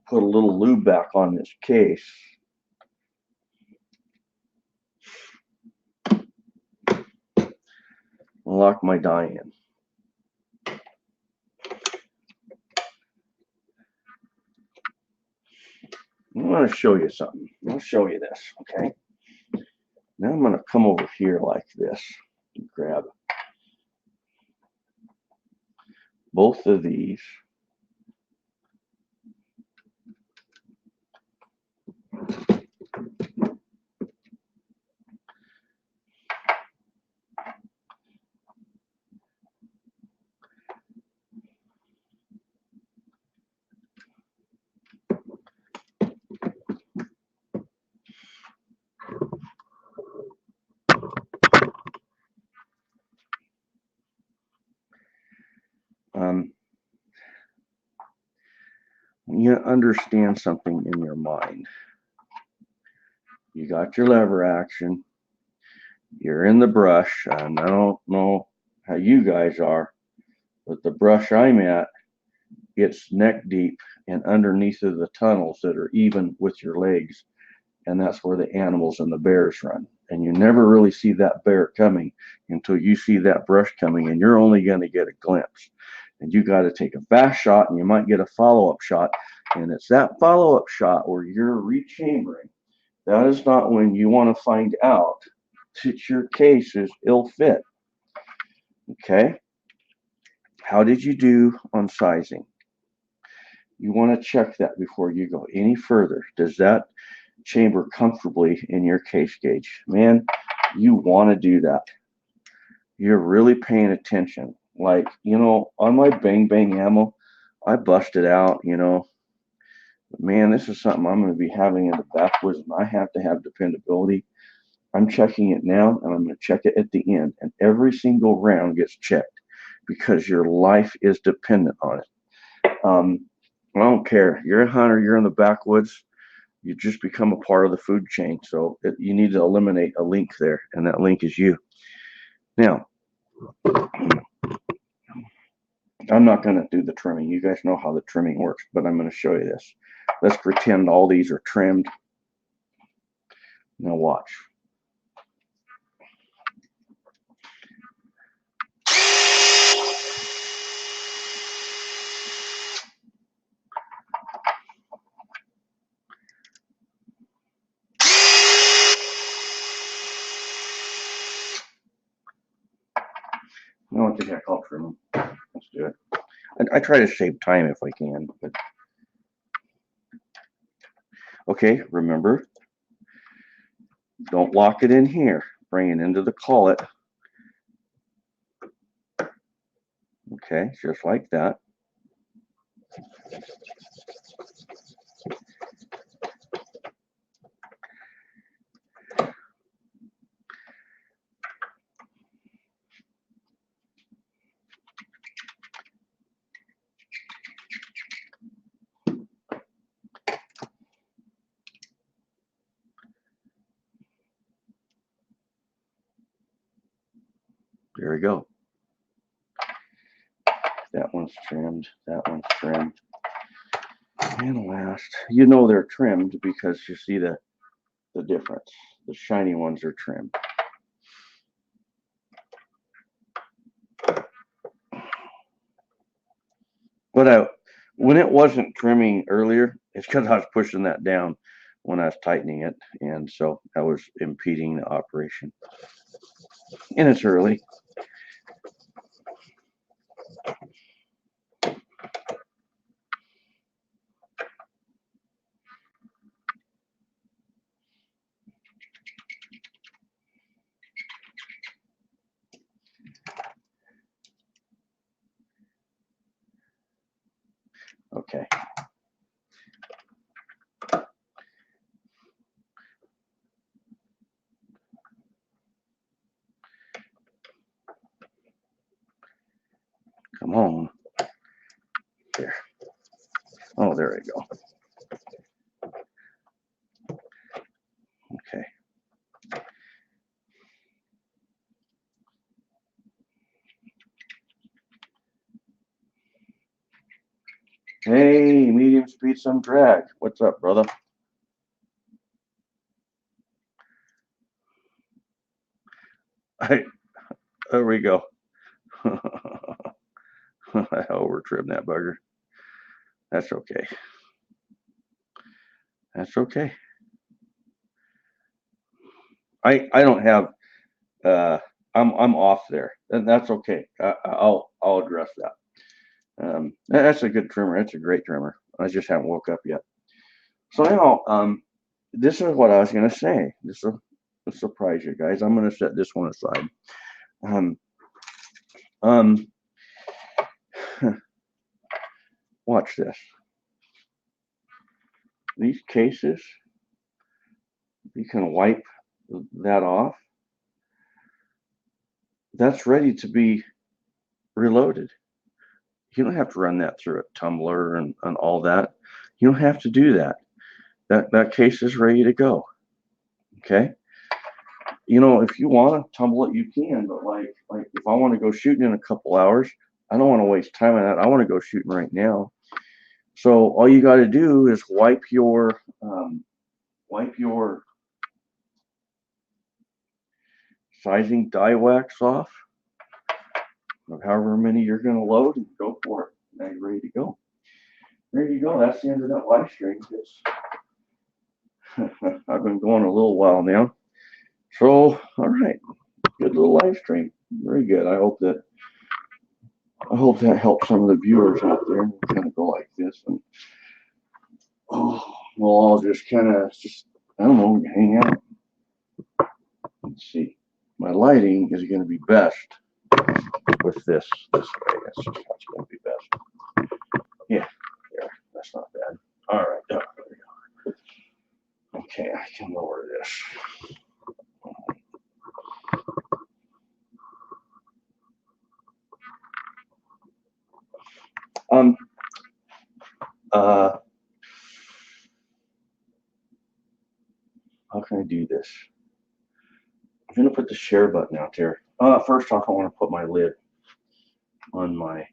[SPEAKER 1] put a little lube back on this case. Lock my die in. I want to show you something. I'll show you this, okay? Now I'm going to come over here like this and grab both of these. You understand something in your mind. You got your lever action. You're in the brush, and I don't know how you guys are, but the brush I'm at, it's neck deep and underneath of the tunnels that are even with your legs, and that's where the animals and the bears run. And you never really see that bear coming until you see that brush coming, and you're only going to get a glimpse. And you got to take a fast shot, and you might get a follow-up shot, and it's that follow-up shot where you're rechambering. That is not when you want to find out that your case is ill fit. Okay? How did you do on sizing? You want to check that before you go any further. Does that chamber comfortably in your case gauge? Man, you want to do that. You're really paying attention. Like, on my bang bang ammo, I busted out, man, this is something I'm going to be having in the backwoods, and I have to have dependability. I'm checking it now, and I'm going to check it at the end, and every single round gets checked because your life is dependent on it. I don't care. You're a hunter. You're in the backwoods. You just become a part of the food chain. So you need to eliminate a link there, and that link is you. Now, I'm not going to do the trimming. You guys know how the trimming works, but I'm going to show you this. Let's pretend all these are trimmed. Now watch. No, I think I call trim them. Let's do it. I try to save time if I can. But okay, remember, don't lock it in here. Bring it into the collet. Okay, just like that. There we go. That one's trimmed. That one's trimmed. And last, you know they're trimmed because you see the difference. The shiny ones are trimmed. But when it wasn't trimming earlier, it's because I was pushing that down when I was tightening it, and so I was impeding the operation. And it's early. Okay. Come on. There. Oh, there we go. Okay. Hey, medium speed, some drag. What's up, brother? There we go. I over trimmed that bugger. That's okay. That's okay. I don't have I'm off there, and that's okay. I'll address that. That's a good trimmer. That's a great trimmer. I just haven't woke up yet. So now, this is what I was gonna say. This will surprise you guys. I'm gonna set this one aside. Um, um, watch this. These cases, you can wipe that off. That's ready to be reloaded. You don't have to run that through a tumbler and all that. You don't have to do that. That case is ready to go. Okay. You know, if you want to tumble it, you can. But like if I want to go shooting in a couple hours, I don't want to waste time on that. I want to go shooting right now. So all you got to do is wipe your sizing die wax off of however many you're going to load and go for it. Now you're ready to go. There you go. That's the end of that live stream. I've been going a little while now. So, all right. Good little live stream. Very good. I hope that helps some of the viewers out there. We'll kind of go like this, and we'll all just kind of I don't know, hang out. Let's see. My lighting is going to be best with this way. That's just what's going to be best. Yeah, that's not bad. All right, there we go. Okay, I can lower this. How can I do this? I'm going to put the share button out there. First off, I want to put my lid on my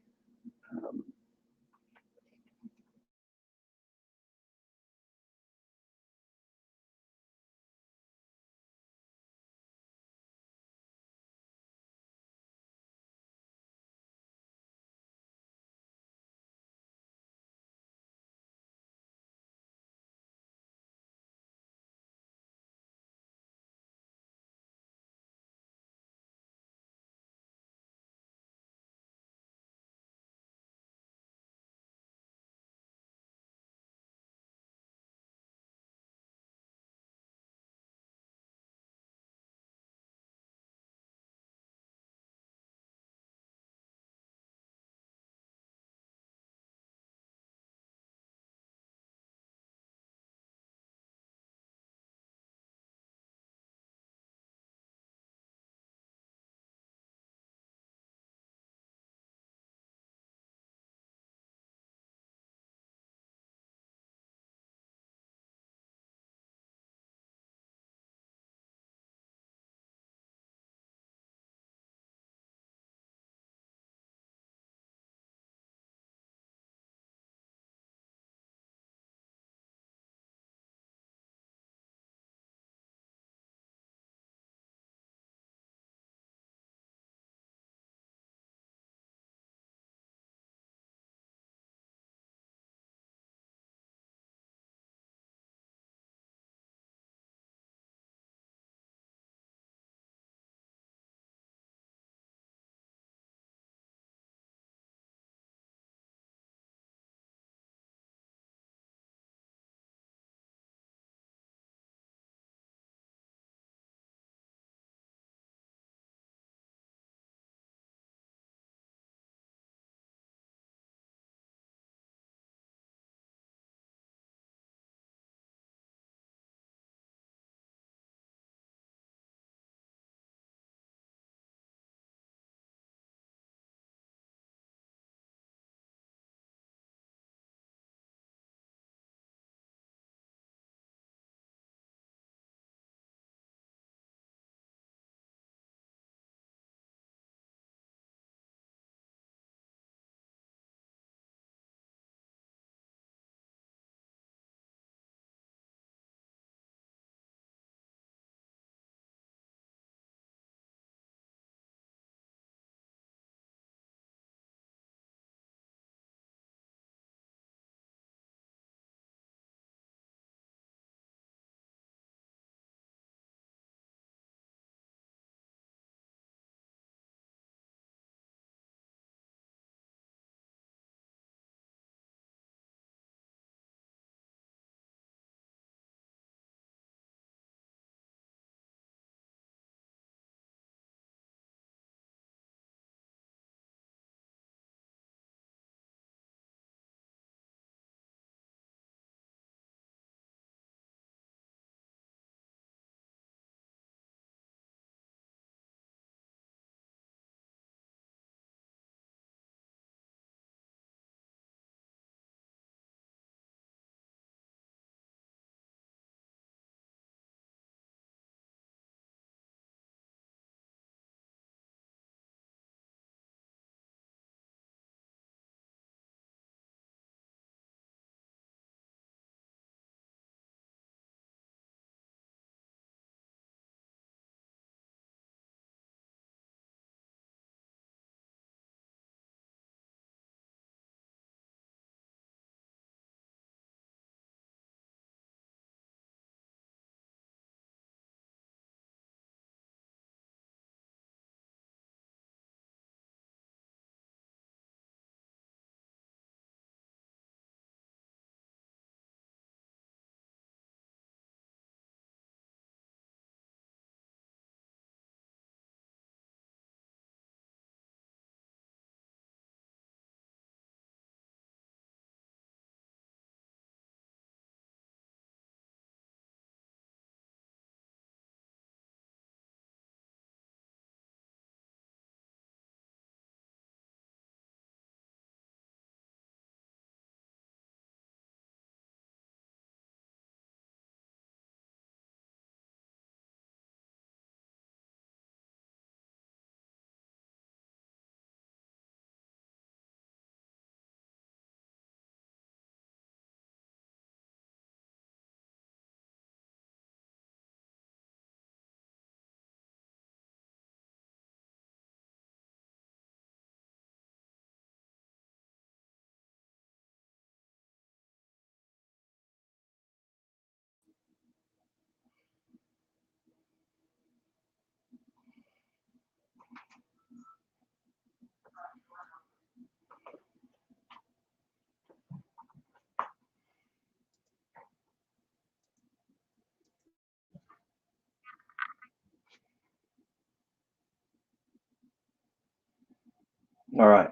[SPEAKER 1] All right.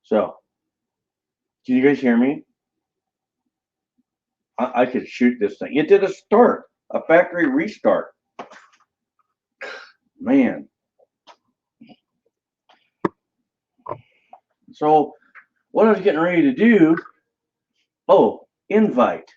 [SPEAKER 1] So, can you guys hear me? I could shoot this thing. It did a start, a factory restart. Man. So, what I was getting ready to do, oh, invite.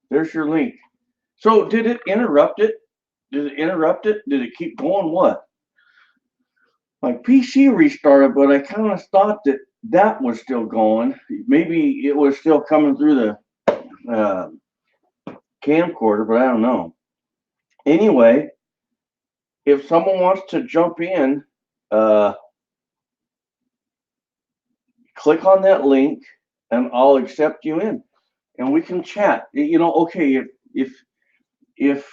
[SPEAKER 1] There's your link. So, did it interrupt it? Did it interrupt it? Did it keep going? What? My PC restarted, but I kind of thought that was still going. Maybe it was still coming through the camcorder, but I don't know. Anyway, if someone wants to jump in, click on that link and I'll accept you in and we can chat. Okay, if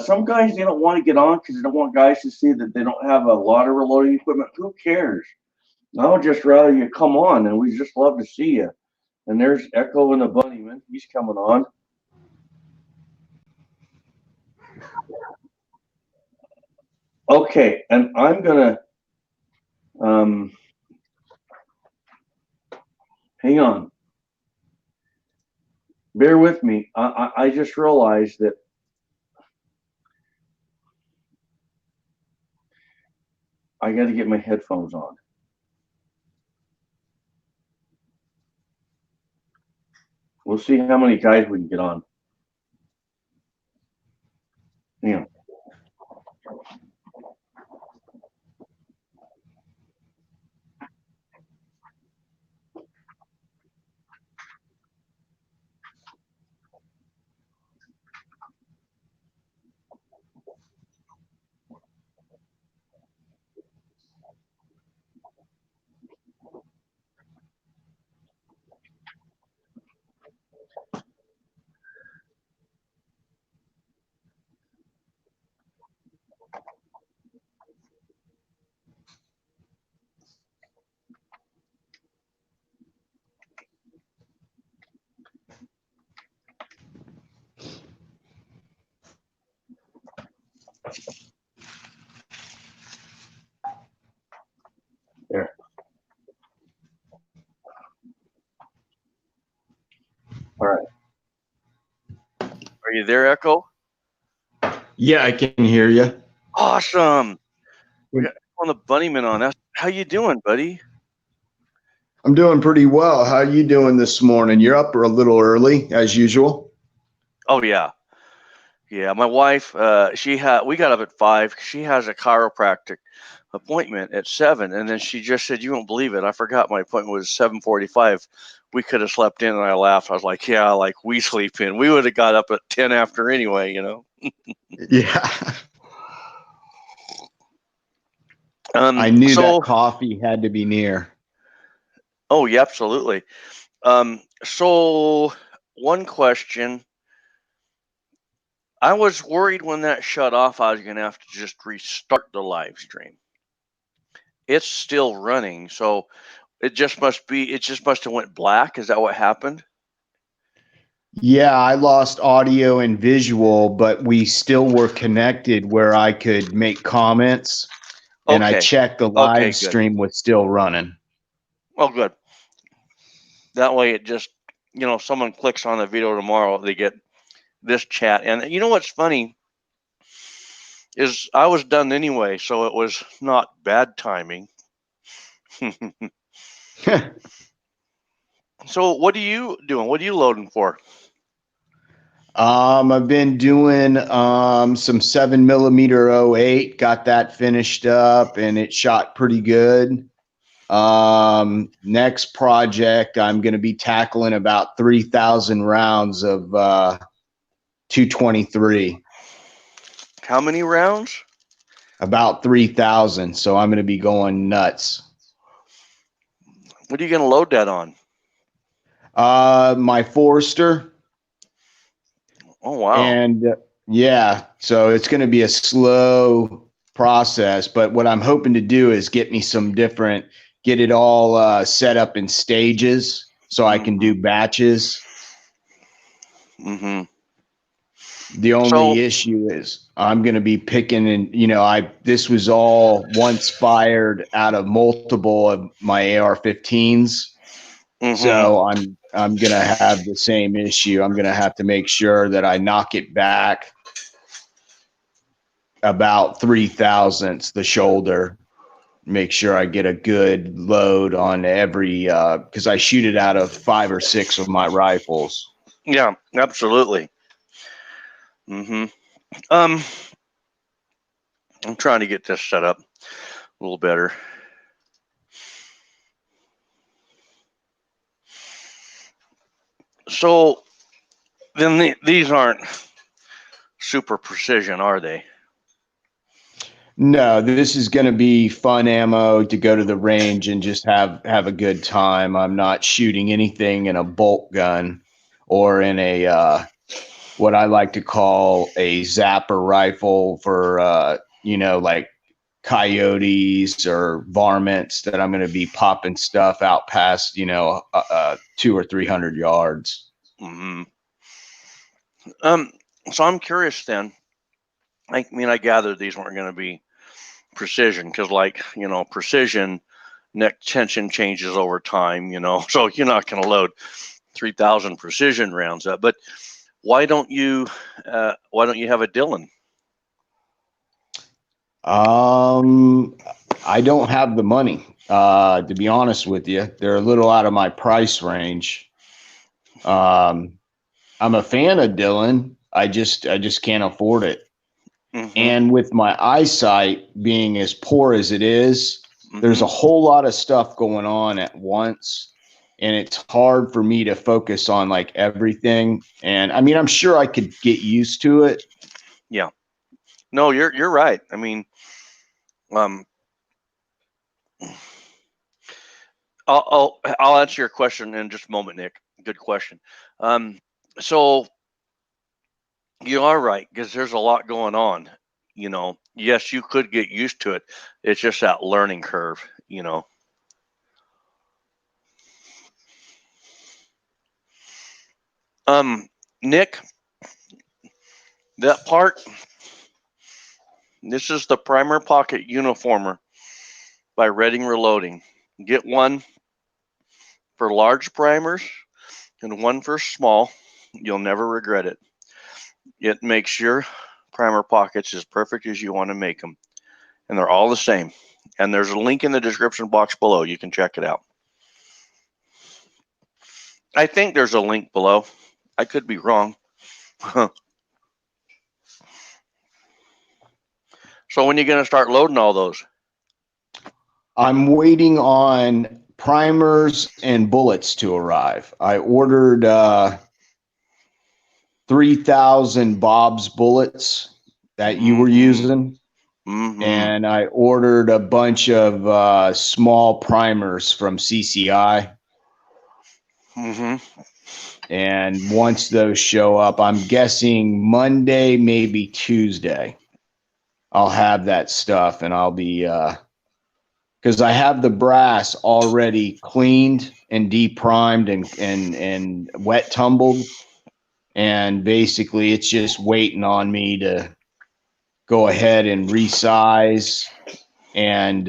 [SPEAKER 1] some guys, they don't want to get on because they don't want guys to see that they don't have a lot of reloading equipment, who cares? I would just rather you come on, and we just love to see you. And there's Echo and the Bunnyman. He's coming on. Okay, and I'm gonna hang on. Bear with me. I just realized that I got to get my headphones on. We'll see how many guys we can get on. Yeah. There. All right.
[SPEAKER 2] Are you there, Echo?
[SPEAKER 3] Yeah, I can hear you.
[SPEAKER 2] Awesome. We got on the Bunnyman on. How you doing, buddy?
[SPEAKER 3] I'm doing pretty well. How you doing this morning? You're up a little early, as usual.
[SPEAKER 2] Oh yeah, yeah. My wife, we got up at 5. She has a chiropractic appointment at 7, and then she just said, "You won't believe it. I forgot my appointment was 7:45. We could have slept in." And I laughed. I was like, "Yeah, like we sleep in. We would have got up at 10 after anyway, you know."
[SPEAKER 3] Yeah. I knew that coffee had to be near.
[SPEAKER 2] Oh yeah, absolutely. So one question. I was worried when that shut off, I was going to have to just restart the live stream. It's still running, so it just must have went black. Is that what happened?
[SPEAKER 3] Yeah, I lost audio and visual, but we still were connected where I could make comments, and I checked the live stream was still running.
[SPEAKER 2] Well, good. That way it just, if someone clicks on the video tomorrow, they get this chat. And you know what's funny is I was done anyway, so it was not bad timing. So what are you doing? What are you loading for?
[SPEAKER 3] I've been doing some 7mm 08, got that finished up, and it shot pretty good. Next project, I'm going to be tackling about 3,000 rounds of 223.
[SPEAKER 2] How many rounds?
[SPEAKER 3] About 3,000. So I'm going to be going nuts.
[SPEAKER 2] What are you going to load that on?
[SPEAKER 3] My Forester.
[SPEAKER 2] Oh, wow.
[SPEAKER 3] And yeah, so it's going to be a slow process. But what I'm hoping to do is get me get it all set up in stages so I can do batches.
[SPEAKER 2] Mm-hmm.
[SPEAKER 3] The only issue is I'm going to be picking, and this was all once fired out of multiple of my AR-15s. So I'm going to have the same issue. I'm going to have to make sure that I knock it back about 3/1000ths the shoulder. Make sure I get a good load on every, because I shoot it out of 5 or 6 of my rifles.
[SPEAKER 2] Yeah, absolutely. I'm trying to get this set up a little better. So then these aren't super precision, are they?
[SPEAKER 3] No, this is going to be fun ammo to go to the range and just have a good time. I'm not shooting anything in a bolt gun or in a what I like to call a zapper rifle for like coyotes or varmints that I'm going to be popping stuff out past 200 or 300 yards.
[SPEAKER 2] So I'm curious then. I mean, I gathered these weren't going to be precision because, precision neck tension changes over time. So you're not going to load 3,000 precision rounds up. But why don't you have a Dillon?
[SPEAKER 3] I don't have the money, to be honest with you. They're a little out of my price range. I'm a fan of Dillon. I just can't afford it. And with my eyesight being as poor as it is, there's a whole lot of stuff going on at once. And it's hard for me to focus on like everything. And I mean, I'm sure I could get used to it.
[SPEAKER 2] Yeah. No, you're right. I mean, I'll answer your question in just a moment, Nick. Good question. So you are right because there's a lot going on. Yes, you could get used to it. It's just that learning curve. Nick, that part. This is the primer pocket uniformer by Reading Reloading. Get one for large primers and one for small. You'll never regret it. It makes your primer pockets as perfect as you want to make them. And they're all the same. And there's a link in the description box below. You can check it out. I think there's a link below. I could be wrong. So when are you going to start loading all those?
[SPEAKER 3] I'm waiting on primers and bullets to arrive. I ordered 3,000 Bob's bullets that you were using. And I ordered a bunch of small primers from CCI. And once those show up, I'm guessing Monday, maybe Tuesday, I'll have that stuff, and I'll be because I have the brass already cleaned and deprimed and wet tumbled, and basically it's just waiting on me to go ahead and resize and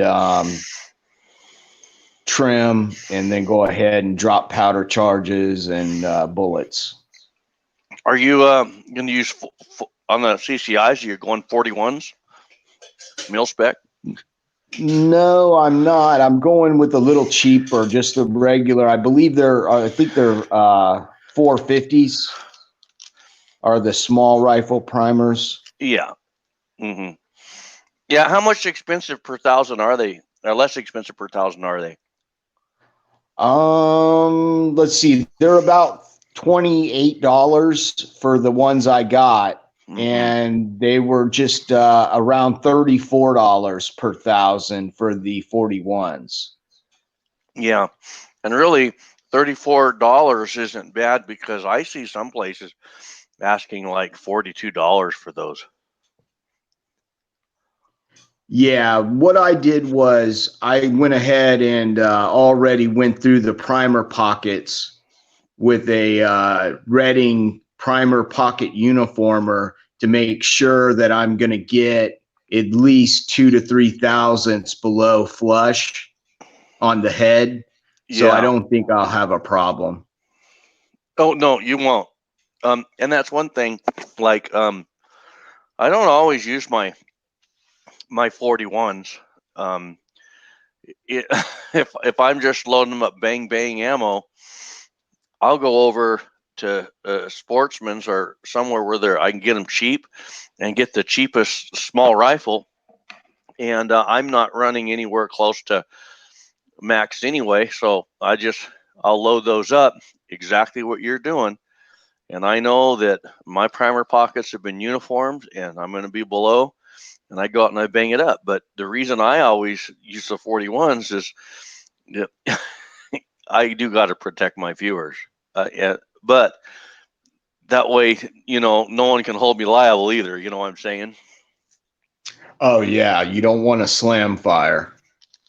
[SPEAKER 3] trim, and then go ahead and drop powder charges and bullets.
[SPEAKER 2] Are you going to use on the CCIs? You're going 41s, mil spec?
[SPEAKER 3] No, I'm not. I'm going with a little cheaper, just the regular. I think they're 450s are the small rifle primers.
[SPEAKER 2] Yeah. Yeah. How much expensive per thousand are they? Or less expensive per thousand are they?
[SPEAKER 3] Let's see. They're about $28 for the ones I got. And they were just around $34 per thousand for the 41s.
[SPEAKER 2] Yeah. And really, $34 isn't bad because I see some places asking like $42 for those.
[SPEAKER 3] Yeah, what I did was I went ahead and already went through the primer pockets with a Redding primer pocket uniformer to make sure that I'm going to get at least 2 to 3 thousandths below flush on the head. So I
[SPEAKER 2] Yeah.
[SPEAKER 3] don't think I'll have a problem.
[SPEAKER 2] Oh no, you won't. And that's one thing. Like, I don't always use my 41s. Um, it, if I'm just loading them up, bang bang ammo, I'll go over to Sportsman's or somewhere where I can get them cheap, and get the cheapest small rifle. And I'm not running anywhere close to max anyway, so I'll load those up exactly what you're doing. And I know that my primer pockets have been uniformed and I'm going to be below, and I go out and I bang it up. But the reason I always use the 41s is that I do got to protect my viewers. But that way, no one can hold me liable either. You know what I'm saying?
[SPEAKER 3] Oh, yeah. You don't want to slam fire.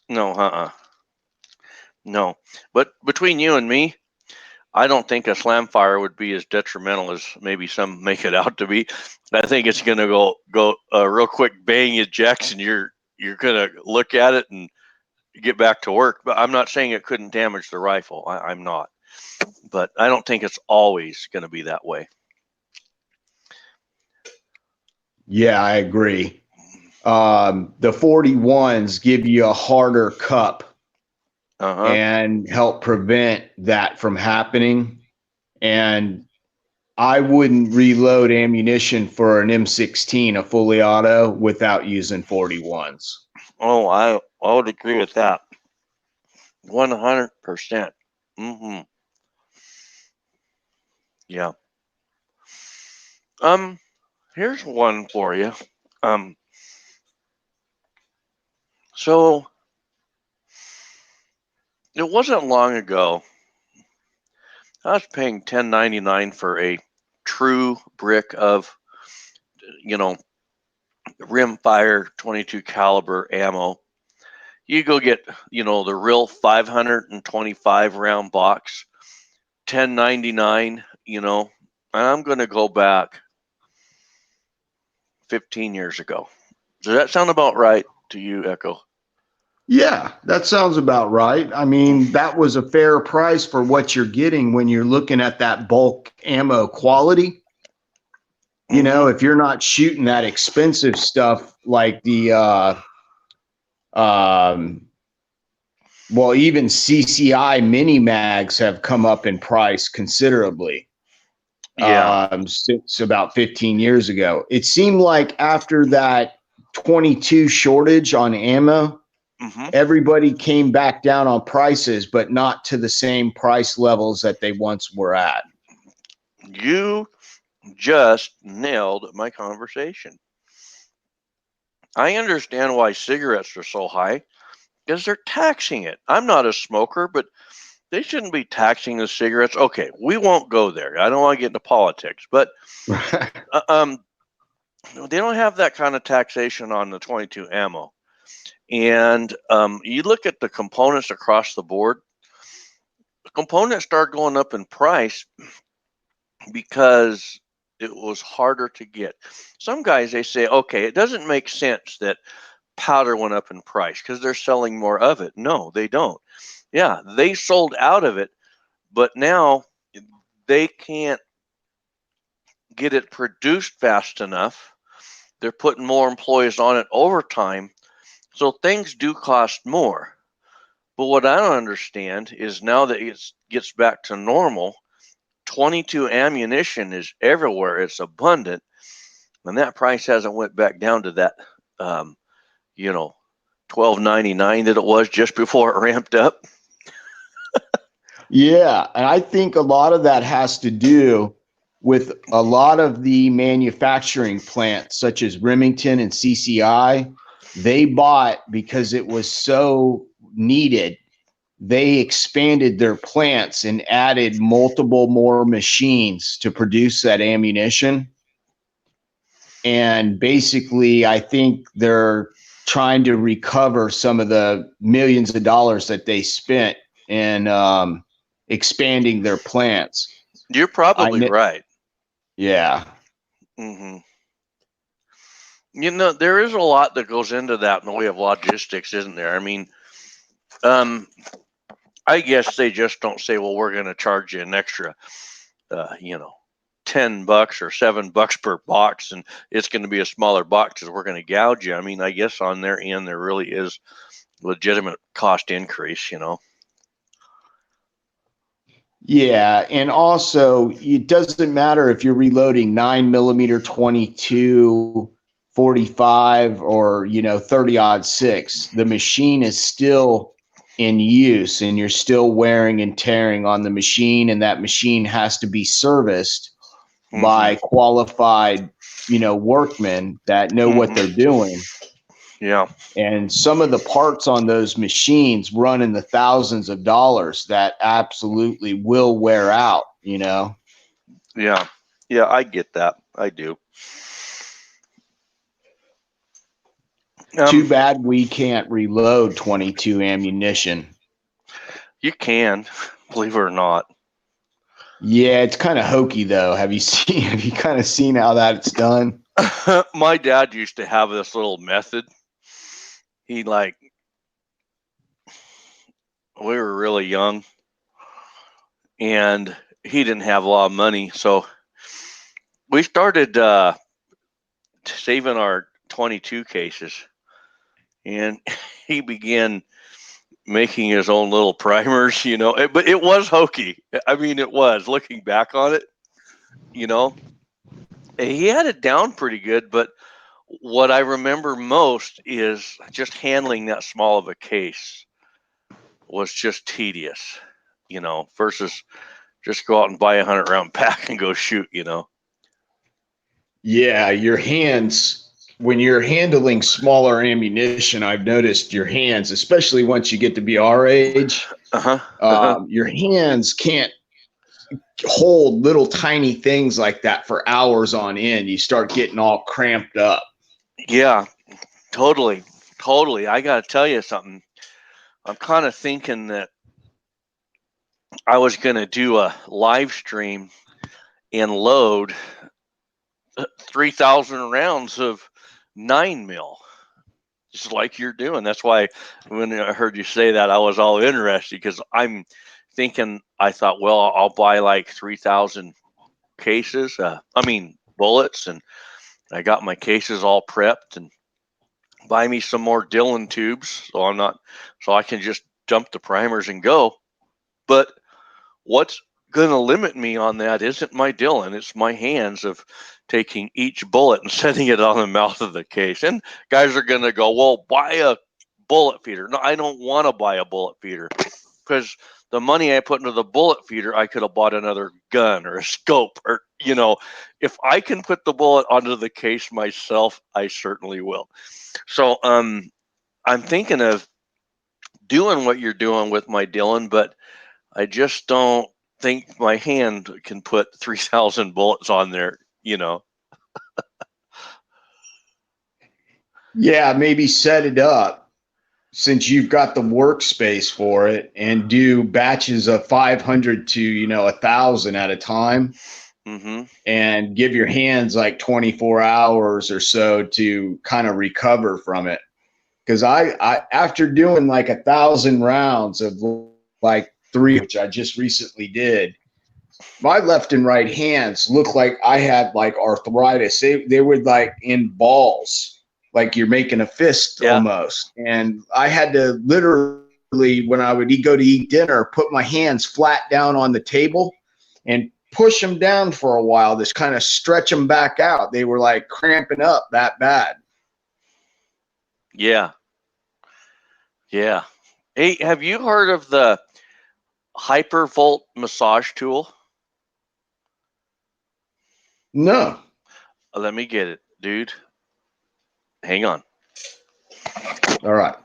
[SPEAKER 2] No, no. But between you and me, I don't think a slam fire would be as detrimental as maybe some make it out to be. I think it's going to go real quick, bang ejects, and you're going to look at it and get back to work. But I'm not saying it couldn't damage the rifle. I'm not. But I don't think it's always going to be that way.
[SPEAKER 3] Yeah, I agree. The 41s give you a harder cup and help prevent that from happening. And I wouldn't reload ammunition for an M16, a fully auto, without using 41s.
[SPEAKER 2] Oh, I would agree with that. 100%. Yeah. Here's one for you. So it wasn't long ago, I was paying $10.99 for a true brick of, rimfire 22 caliber ammo. You go get, the real 525 round box, $10.99, and I'm going to go back 15 years ago. Does that sound about right to you, Echo?
[SPEAKER 3] Yeah, that sounds about right. I mean, that was a fair price for what you're getting when you're looking at that bulk ammo quality. You know, if you're not shooting that expensive stuff like the well, even CCI mini mags have come up in price considerably.
[SPEAKER 2] Yeah.
[SPEAKER 3] Since about 15 years ago. It seemed like after that 22 shortage on ammo, everybody came back down on prices, but not to the same price levels that they once were at.
[SPEAKER 2] You just nailed my conversation. I understand why cigarettes are so high, because they're taxing it. I'm not a smoker, but they shouldn't be taxing the cigarettes. Okay, we won't go there. I don't want to get into politics, but they don't have that kind of taxation on the 22 ammo. And you look at the components across the board, the components start going up in price because it was harder to get. Some guys, they say, okay, it doesn't make sense that powder went up in price because they're selling more of it. No, they don't. Yeah, they sold out of it, but now they can't get it produced fast enough. They're putting more employees on it overtime. So things do cost more. But what I don't understand is now that it gets back to normal, 22 ammunition is everywhere. It's abundant. And that price hasn't went back down to that, $12.99 that it was just before it ramped up.
[SPEAKER 3] Yeah, and I think a lot of that has to do with a lot of the manufacturing plants, such as Remington and CCI. They bought because it was so needed. They expanded their plants and added multiple more machines to produce that ammunition. And basically, I think they're trying to recover some of the millions of dollars that they spent in expanding their plants.
[SPEAKER 2] You're probably right.
[SPEAKER 3] Yeah.
[SPEAKER 2] Mm-hmm. You know, there is a lot that goes into that in the way of logistics, isn't there? I mean, I guess they just don't say, well, we're going to charge you an extra, you know, $10 or $7 per box, and it's going to be a smaller box because we're going to gouge you. I mean, I guess on their end, there really is legitimate cost increase, you know.
[SPEAKER 3] Yeah, and also it doesn't matter if you're reloading 9mm 22, 45, or 30-06. The machine is still in use, and you're still wearing and tearing on the machine, and that machine has to be serviced by qualified, workmen that know what they're doing.
[SPEAKER 2] Yeah.
[SPEAKER 3] And some of the parts on those machines run in the thousands of dollars that absolutely will wear out,
[SPEAKER 2] Yeah. Yeah, I get that. I do.
[SPEAKER 3] Too bad we can't reload 22 ammunition.
[SPEAKER 2] You can, believe it or not.
[SPEAKER 3] Yeah, it's kind of hokey though. Have you kind of seen how that's done?
[SPEAKER 2] My dad used to have this little method. We were really young, and he didn't have a lot of money, so we started saving our 22 cases, and he began making his own little primers, but it was hokey. I mean, it was, looking back on it, he had it down pretty good, but what I remember most is just handling that small of a case was just tedious, versus just go out and buy a 100-round pack and go shoot,
[SPEAKER 3] Yeah, your hands, when you're handling smaller ammunition, I've noticed your hands, especially once you get to be our age, your hands can't hold little tiny things like that for hours on end. You start getting all cramped up.
[SPEAKER 2] Yeah, totally. Totally. I got to tell you something. I'm kind of thinking that I was going to do a live stream and load 3,000 rounds of 9mm, just like you're doing. That's why when I heard you say that, I was all interested, because I'm thinking, I thought, well, I'll buy like 3,000 cases, bullets, and I got my cases all prepped, and buy me some more Dillon tubes so I can just dump the primers and go. But what's going to limit me on that isn't my Dillon, it's my hands of taking each bullet and setting it on the mouth of the case. And guys are going to go, well, buy a bullet feeder. No, I don't want to buy a bullet feeder, because the money I put into the bullet feeder, I could have bought another gun or a scope, or, if I can put the bullet onto the case myself, I certainly will. So I'm thinking of doing what you're doing with my Dillon, but I just don't think my hand can put 3,000 bullets on there,
[SPEAKER 3] Yeah, maybe set it up since you've got the workspace for it, and do batches of 500 to 1,000 at a time. And give your hands like 24 hours or so to kind of recover from it. Because I after doing like 1,000 rounds of like 3, which I just recently did, my left and right hands looked like I had like arthritis. They were like in balls, like you're making a fist almost. And I had to literally, when I would go to eat dinner, put my hands flat down on the table and push them down for a while, just kind of stretch them back out. They were like cramping up that bad.
[SPEAKER 2] Yeah. Yeah. Hey, have you heard of the Hypervolt massage tool?
[SPEAKER 3] No.
[SPEAKER 2] Let me get it, dude. Hang on.
[SPEAKER 3] All right.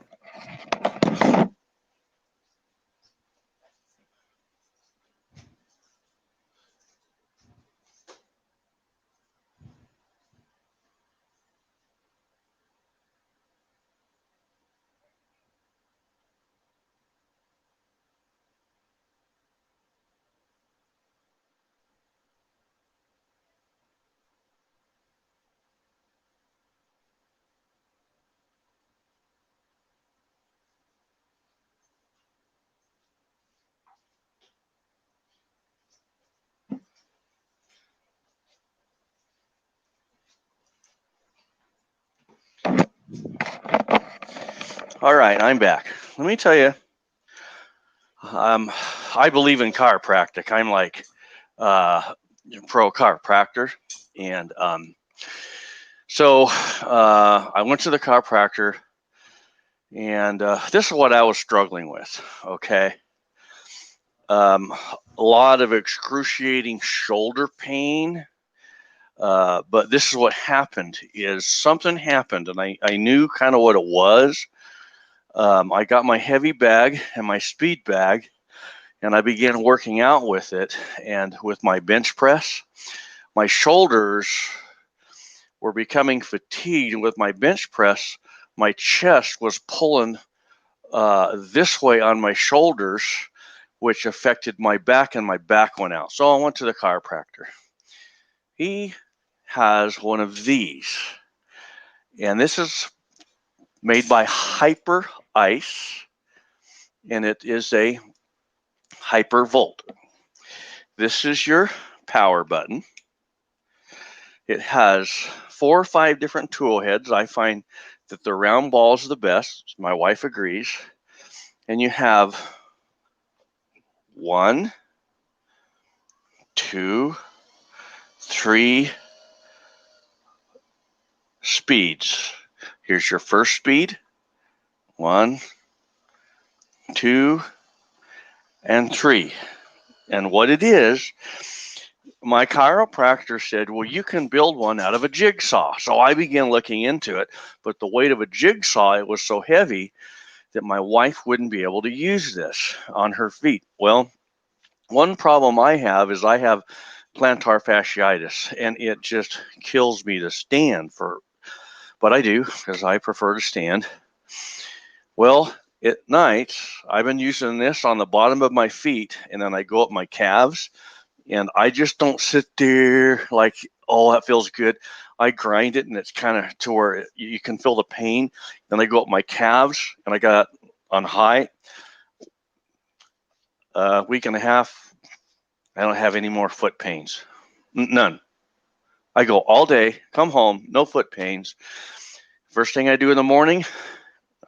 [SPEAKER 2] All right, I'm back. Let me tell you, I believe in chiropractic. I'm like pro chiropractor, and so I went to the chiropractor, and this is what I was struggling with. Okay, a lot of excruciating shoulder pain. But this is what happened: is something happened, and I knew kind of what it was. I got my heavy bag and my speed bag, and I began working out with it. And with my bench press, my shoulders were becoming fatigued. And with my bench press, my chest was pulling this way on my shoulders, which affected my back, and my back went out. So I went to the chiropractor. He has one of these, and this is made by Hyper Ice, and it is a Hyper Volt. This is your power button. It has 4 or 5 different tool heads. I find that the round ball is the best. My wife agrees. And you have 1, 2, 3 speeds. Here's your first speed. 1, 2, and 3. And what it is, my chiropractor said, well, you can build one out of a jigsaw. So I began looking into it, but the weight of a jigsaw, it was so heavy that my wife wouldn't be able to use this on her feet. Well, one problem I have is I have plantar fasciitis, and it just kills me to stand but I do because I prefer to stand. Well, at night, I've been using this on the bottom of my feet, and then I go up my calves, and I just don't sit there like, oh, that feels good. I grind it, and it's kind of to where you can feel the pain. Then I go up my calves, and I got on high. A week and a half, I don't have any more foot pains. None. I go all day, come home, no foot pains. First thing I do in the morning,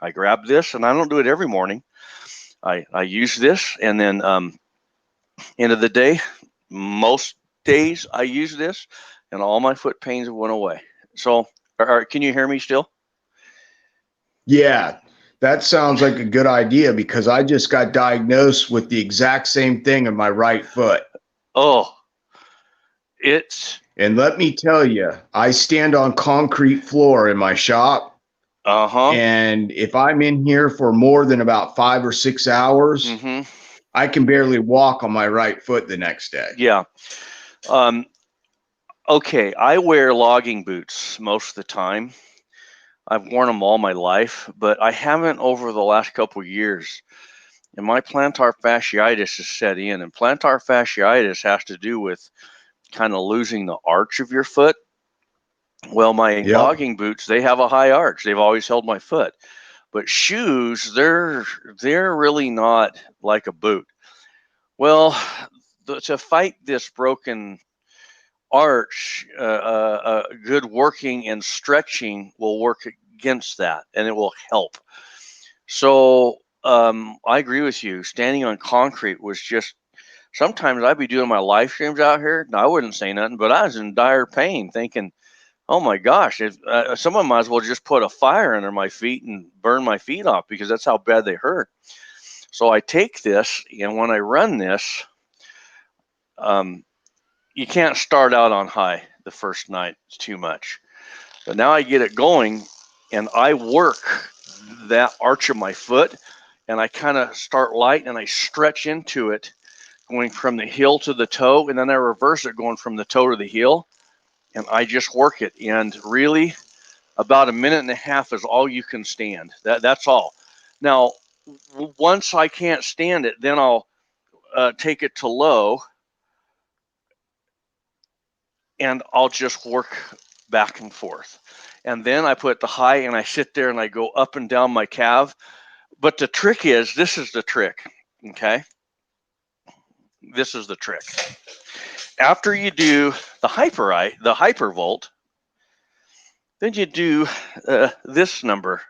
[SPEAKER 2] I grab this, and I don't do it every morning. I use this, and then end of the day, most days I use this, and all my foot pains went away. So, can you hear me still?
[SPEAKER 3] Yeah, that sounds like a good idea because I just got diagnosed with the exact same thing in my right foot.
[SPEAKER 2] Oh,
[SPEAKER 3] and let me tell you, I stand on concrete floor in my shop. And if I'm in here for more than about 5 or 6 hours, I can barely walk on my right foot the next day.
[SPEAKER 2] Yeah. Okay, I wear logging boots most of the time. I've worn them all my life, but I haven't over the last couple of years. And my plantar fasciitis is set in, and plantar fasciitis has to do with kind of losing the arch of your foot. Well, my logging boots, they have a high arch. They've always held my foot. But shoes, they're really not like a boot. Well, to fight this broken arch, good working and stretching will work against that, and it will help. So I agree with you. Standing on concrete was just, sometimes I'd be doing my live streams out here, and I wouldn't say nothing, but I was in dire pain thinking, oh my gosh, someone might as well just put a fire under my feet and burn my feet off, because that's how bad they hurt. So I take this, and when I run this, you can't start out on high the first night. It's too much. But now I get it going, and I work that arch of my foot, and I kind of start light, and I stretch into it, going from the heel to the toe, and then I reverse it, going from the toe to the heel, and I just work it. And really, about a minute and a half is all you can stand. That's all. Now, once I can't stand it, then I'll take it to low, and I'll just work back and forth. And then I put the high, and I sit there, and I go up and down my calf. But the trick is, this is the trick, okay? This is the trick. After you do the hypervolt, then you do this number.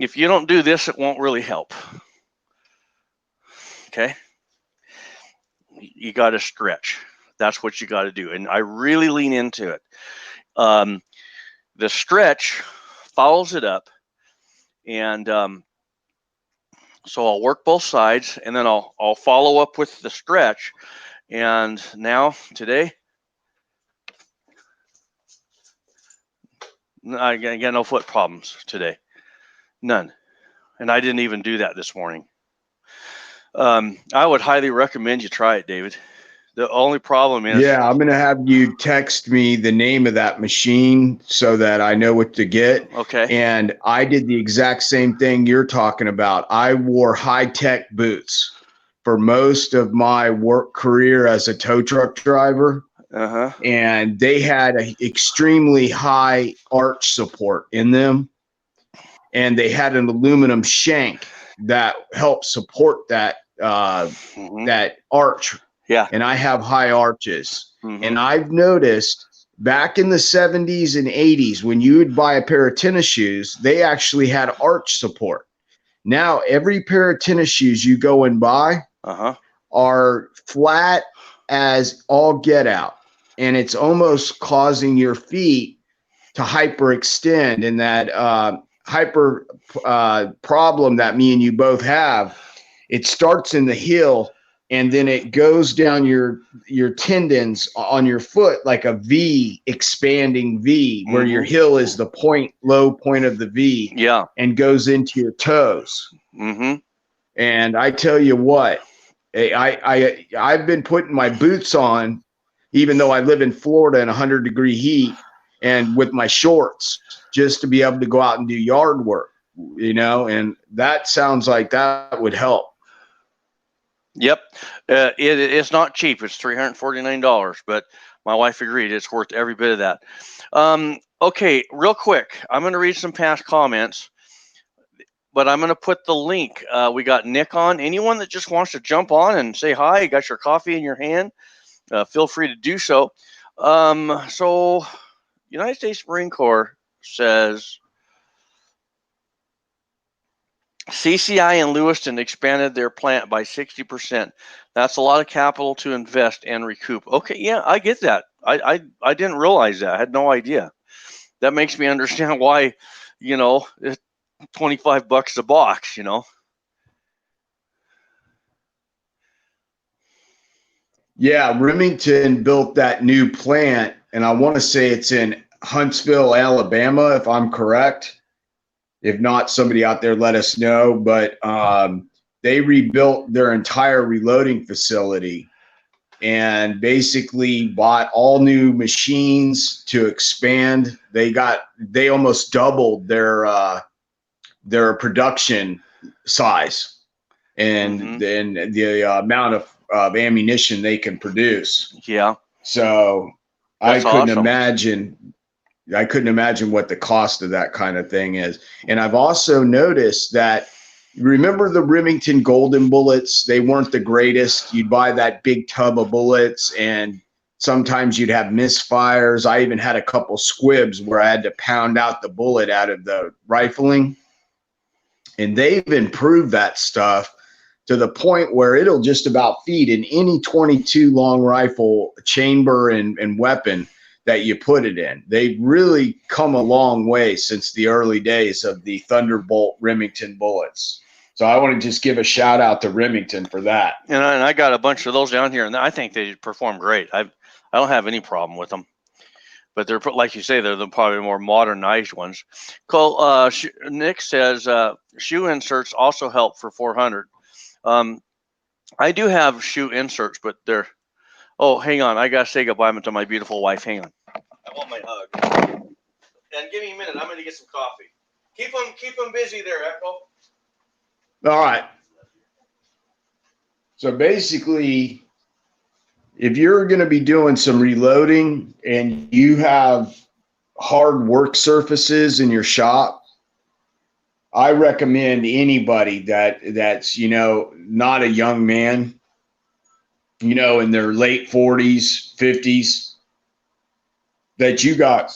[SPEAKER 2] if you don't do this, it won't really help. Okay. You got to stretch. That's what you got to do. And I really lean into it. The stretch follows it up. And so I'll work both sides, and then I'll follow up with the stretch. And now today, I got no foot problems today. None. And I didn't even do that this morning. I would highly recommend you try it, David. The only problem is...
[SPEAKER 3] Yeah, I'm going to have you text me the name of that machine so that I know what to get.
[SPEAKER 2] Okay.
[SPEAKER 3] And I did the exact same thing you're talking about. I wore high-tech boots for most of my work career as a tow truck driver.
[SPEAKER 2] Uh-huh.
[SPEAKER 3] And they had an extremely high arch support in them. And they had an aluminum shank that helped support that that arch.
[SPEAKER 2] Yeah.
[SPEAKER 3] And I have high arches. And I've noticed back in the 70s and 80s, when you would buy a pair of tennis shoes, they actually had arch support. Now, every pair of tennis shoes you go and buy are flat as all get out. And it's almost causing your feet to hyperextend. And that hyper problem that me and you both have, it starts in the heel, and then it goes down your tendons on your foot like a V, expanding V, where your heel is the low point of the V, and goes into your toes. And I tell you what, I've been putting my boots on, even though I live in Florida in 100-degree heat, and with my shorts, just to be able to go out and do yard work, and that sounds like that would help.
[SPEAKER 2] Yep. It's not cheap. It's $349, but my wife agreed it's worth every bit of that. Okay, real quick, I'm going to read some past comments, but I'm going to put the link. We got Nick on. Anyone that just wants to jump on and say hi, you got your coffee in your hand, feel free to do so. So United States Marine Corps says CCI in Lewiston expanded their plant by 60%. That's a lot of capital to invest and recoup. Okay, yeah, I get that. I didn't realize that. I had no idea. That makes me understand why, it's $25 a box,
[SPEAKER 3] Yeah, Remington built that new plant, and I want to say it's in Huntsville, Alabama, if I'm correct. If not, somebody out there let us know. But they rebuilt their entire reloading facility and basically bought all new machines to expand. They almost doubled their production size and then the amount of ammunition they can produce.
[SPEAKER 2] Yeah.
[SPEAKER 3] So
[SPEAKER 2] That's
[SPEAKER 3] I couldn't
[SPEAKER 2] awesome.
[SPEAKER 3] imagine what the cost of that kind of thing is. And I've also noticed that, remember the Remington Golden bullets? They weren't the greatest. You'd buy that big tub of bullets, and sometimes you'd have misfires. I even had a couple squibs where I had to pound out the bullet out of the rifling. And they've improved that stuff to the point where it'll just about feed in any 22 long rifle chamber and weapon that you put it in. They've really come a long way since the early days of the Thunderbolt Remington bullets. So I want to just give a shout out to Remington for that.
[SPEAKER 2] And I got a bunch of those down here, and I think they perform great. I don't have any problem with them. But they're, like you say, they're the probably more modernized ones. Nick says shoe inserts also help for 400. I do have shoe inserts, but they're... Oh, hang on. I got to say goodbye to my beautiful wife. Hang on. I want my hug. And give me a minute. I'm going to get some coffee. Keep them busy there, Echo.
[SPEAKER 3] All right. So basically, if you're going to be doing some reloading and you have hard work surfaces in your shop, I recommend anybody that's not a young man, in their late 40s, 50s, that you got,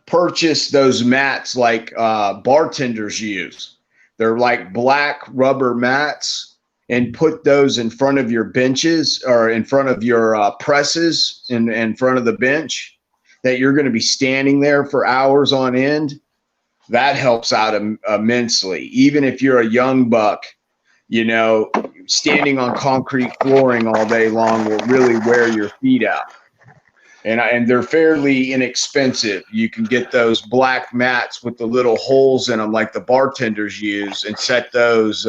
[SPEAKER 3] purchase those mats like bartenders use. They're like black rubber mats, and put those in front of your benches or in front of your presses in front of the bench that you're going to be standing there for hours on end. That helps out immensely. Even if you're a young buck, you know, standing on concrete flooring all day long will really wear your feet out. And they're fairly inexpensive. You can get those black mats with the little holes in them like the bartenders use, and set those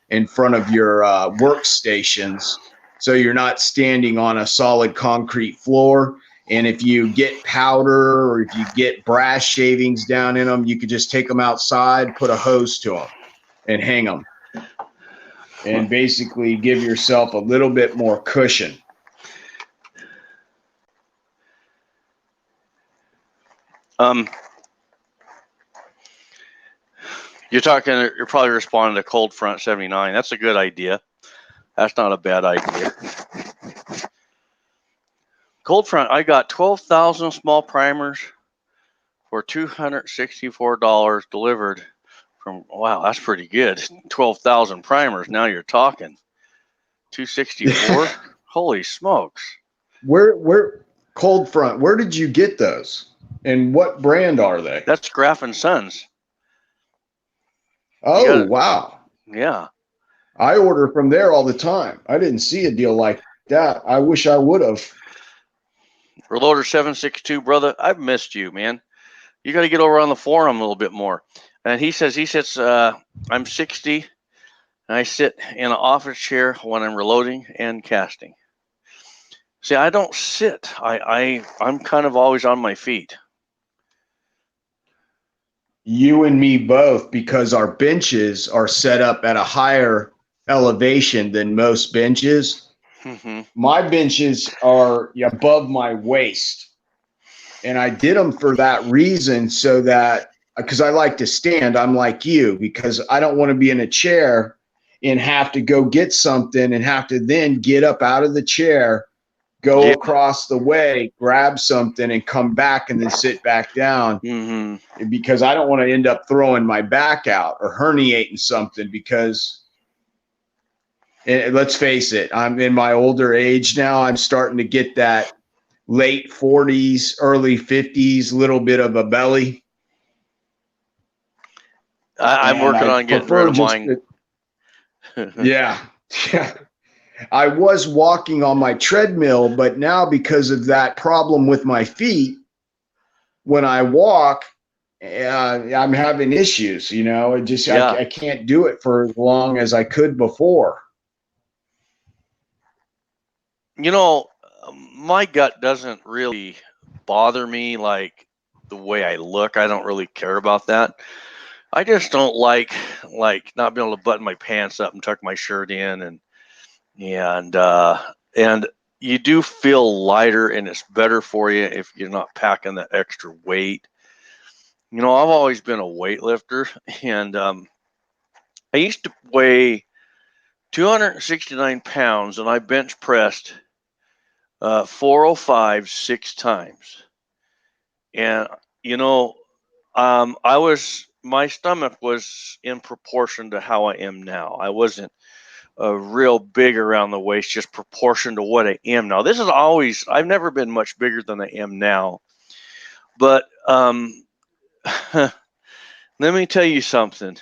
[SPEAKER 3] in front of your workstations, so you're not standing on a solid concrete floor. And if you get powder or if you get brass shavings down in them, you could just take them outside, put a hose to them, and hang them, and basically give yourself a little bit more cushion.
[SPEAKER 2] You're probably responding to Cold Front 79. That's a good idea. That's not a bad idea. Cold Front, I got 12,000 small primers for $264 delivered from, wow, that's pretty good. 12,000 primers. Now you're talking. 264? Holy smokes.
[SPEAKER 3] Where Cold Front, where did you get those? And what brand are they?
[SPEAKER 2] That's Graff and Sons.
[SPEAKER 3] Oh, wow.
[SPEAKER 2] Yeah.
[SPEAKER 3] I order from there all the time. I didn't see a deal like that. I wish I would have.
[SPEAKER 2] Reloader 762, brother, I've missed you, man. You got to get over on the forum a little bit more. And he sits, I'm 60, and I sit in an office chair when I'm reloading and casting. See, I don't sit. I'm kind of always on my feet.
[SPEAKER 3] You and me both, because our benches are set up at a higher elevation than most benches.
[SPEAKER 2] Mm-hmm.
[SPEAKER 3] My benches are above my waist, and I did them for that reason, so that, because I like to stand, I'm like you, because I don't want to be in a chair and have to go get something and have to then get up out of the chair, go across the way, grab something, and come back and then sit back down.
[SPEAKER 2] Mm-hmm.
[SPEAKER 3] Because I don't want to end up throwing my back out or herniating something, because let's face it, I'm in my older age now. I'm starting to get that late 40s, early 50s, little bit of a belly.
[SPEAKER 2] I'm working on getting rid of mine.
[SPEAKER 3] Yeah. I was walking on my treadmill, but now because of that problem with my feet, when I walk, I'm having issues, you know. I can't do it for as long as I could before.
[SPEAKER 2] You know, my gut doesn't really bother me like the way I look. I don't really care about that. I just don't like not being able to button my pants up and tuck my shirt in, and you do feel lighter, and it's better for you if you're not packing that extra weight. You know, I've always been a weightlifter, and I used to weigh 269 pounds, and I bench pressed 405 6 times. And you know, my stomach was in proportion to how I am now. I wasn't real big around the waist, just proportion to what I am now. I've never been much bigger than I am now. But let me tell you something.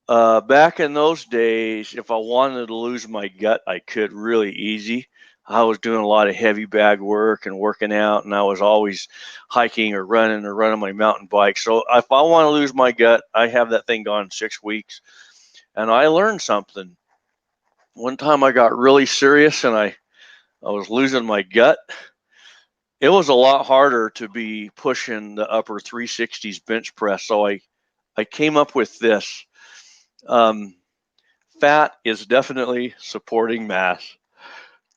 [SPEAKER 2] Back in those days, if I wanted to lose my gut, I could really easy. I was doing a lot of heavy bag work and working out, and I was always hiking or running my mountain bike. So if I want to lose my gut, I have that thing gone in 6 weeks. And I learned something. One time I got really serious and I was losing my gut. It was a lot harder to be pushing the upper 360s bench press. So I came up with this. Fat is definitely supporting mass.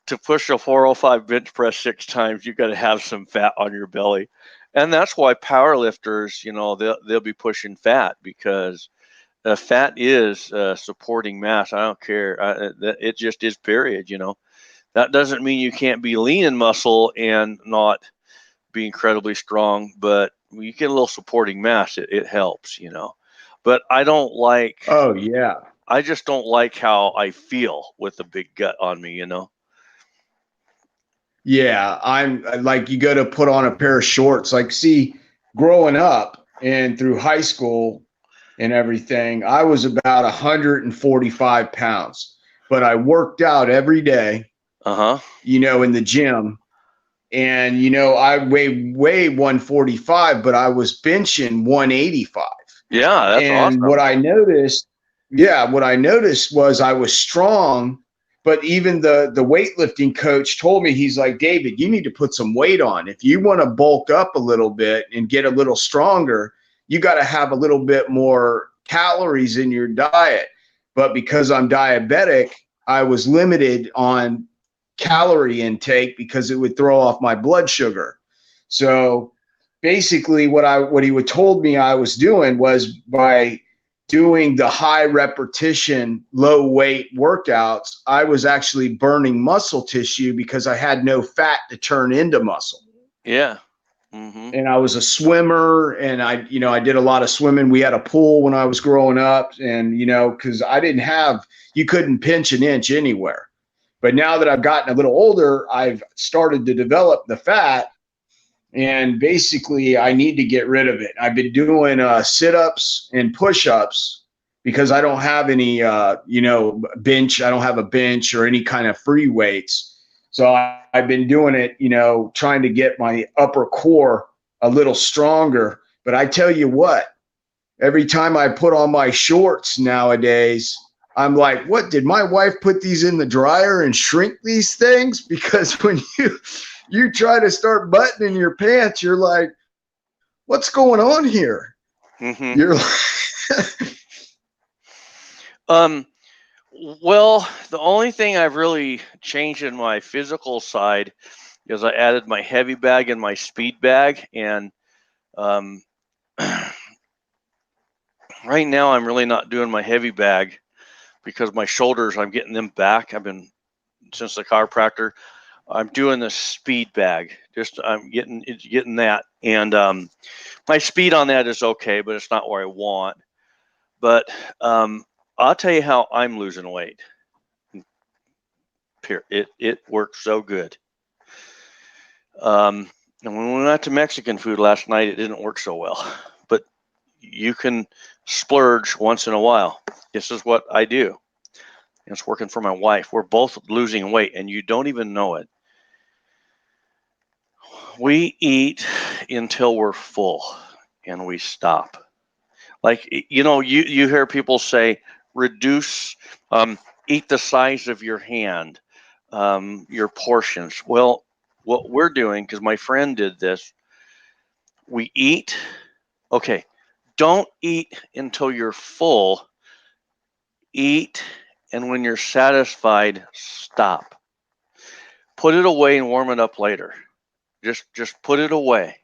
[SPEAKER 2] To push a 405 bench press 6 times, you got to have some fat on your belly. And that's why power lifters, you know, they'll be pushing fat, because fat is supporting mass. I don't care. It just is, period, you know. That doesn't mean you can't be lean in muscle and not be incredibly strong, but when you get a little supporting mass, it helps, you know. But I don't like.
[SPEAKER 3] Oh yeah.
[SPEAKER 2] I just don't like how I feel with a big gut on me, you know.
[SPEAKER 3] Yeah, I'm like, you got to put on a pair of shorts. Like, see, growing up and through high school and everything, I was about 145 pounds, but I worked out every day, in the gym. And, I weigh 145, but I was benching 185.
[SPEAKER 2] Yeah, that's
[SPEAKER 3] And
[SPEAKER 2] awesome.
[SPEAKER 3] what I noticed was I was strong, but even the weightlifting coach told me, he's like, David, you need to put some weight on. If you want to bulk up a little bit and get a little stronger, you got to have a little bit more calories in your diet. But because I'm diabetic, I was limited on calorie intake because it would throw off my blood sugar. So basically what he would told me I was doing was, by doing the high repetition, low weight workouts, I was actually burning muscle tissue because I had no fat to turn into muscle.
[SPEAKER 2] Yeah. Mm-hmm.
[SPEAKER 3] And I was a swimmer, and I did a lot of swimming. We had a pool when I was growing up, and, because you couldn't pinch an inch anywhere. But now that I've gotten a little older, I've started to develop the fat, and basically I need to get rid of it. I've been doing sit-ups and push-ups because I don't have any bench. I don't have a bench or any kind of free weights. So I've been doing it, trying to get my upper core a little stronger. But I tell you what, every time I put on my shorts nowadays, I'm like, what, did my wife put these in the dryer and shrink these things? Because when you try to start buttoning your pants, you're like, what's going on here?
[SPEAKER 2] Mm-hmm.
[SPEAKER 3] You're like
[SPEAKER 2] well, the only thing I've really changed in my physical side is I added my heavy bag and my speed bag, and right now I'm really not doing my heavy bag because my shoulders, I'm getting them back. I've been, since the chiropractor, I'm doing the speed bag. I'm getting that, and my speed on that is okay, but it's not where I want. But I'll tell you how I'm losing weight. It works so good. And when we went to Mexican food last night, it didn't work so well. But you can splurge once in a while. This is what I do. It's working for my wife. We're both losing weight, and you don't even know it. We eat until we're full, and we stop. Like, you hear people say, reduce, eat the size of your hand, your portions. Well, what we're doing, because my friend did this, we eat. Okay, don't eat until you're full. Eat, and when you're satisfied, stop. Put it away and warm it up later. Just put it away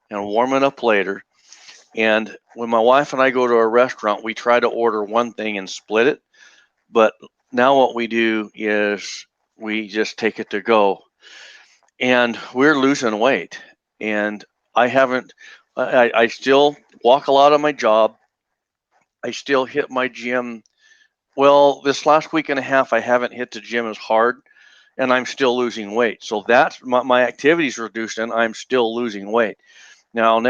[SPEAKER 2] and warm it up later. And when my wife and I go to a restaurant, we try to order one thing and split it. But now what we do is we just take it to go. And we're losing weight. And I still walk a lot on my job. I still hit my gym. Well, this last week and a half, I haven't hit the gym as hard, and I'm still losing weight. So that's my activity's reduced, and I'm still losing weight. Now, in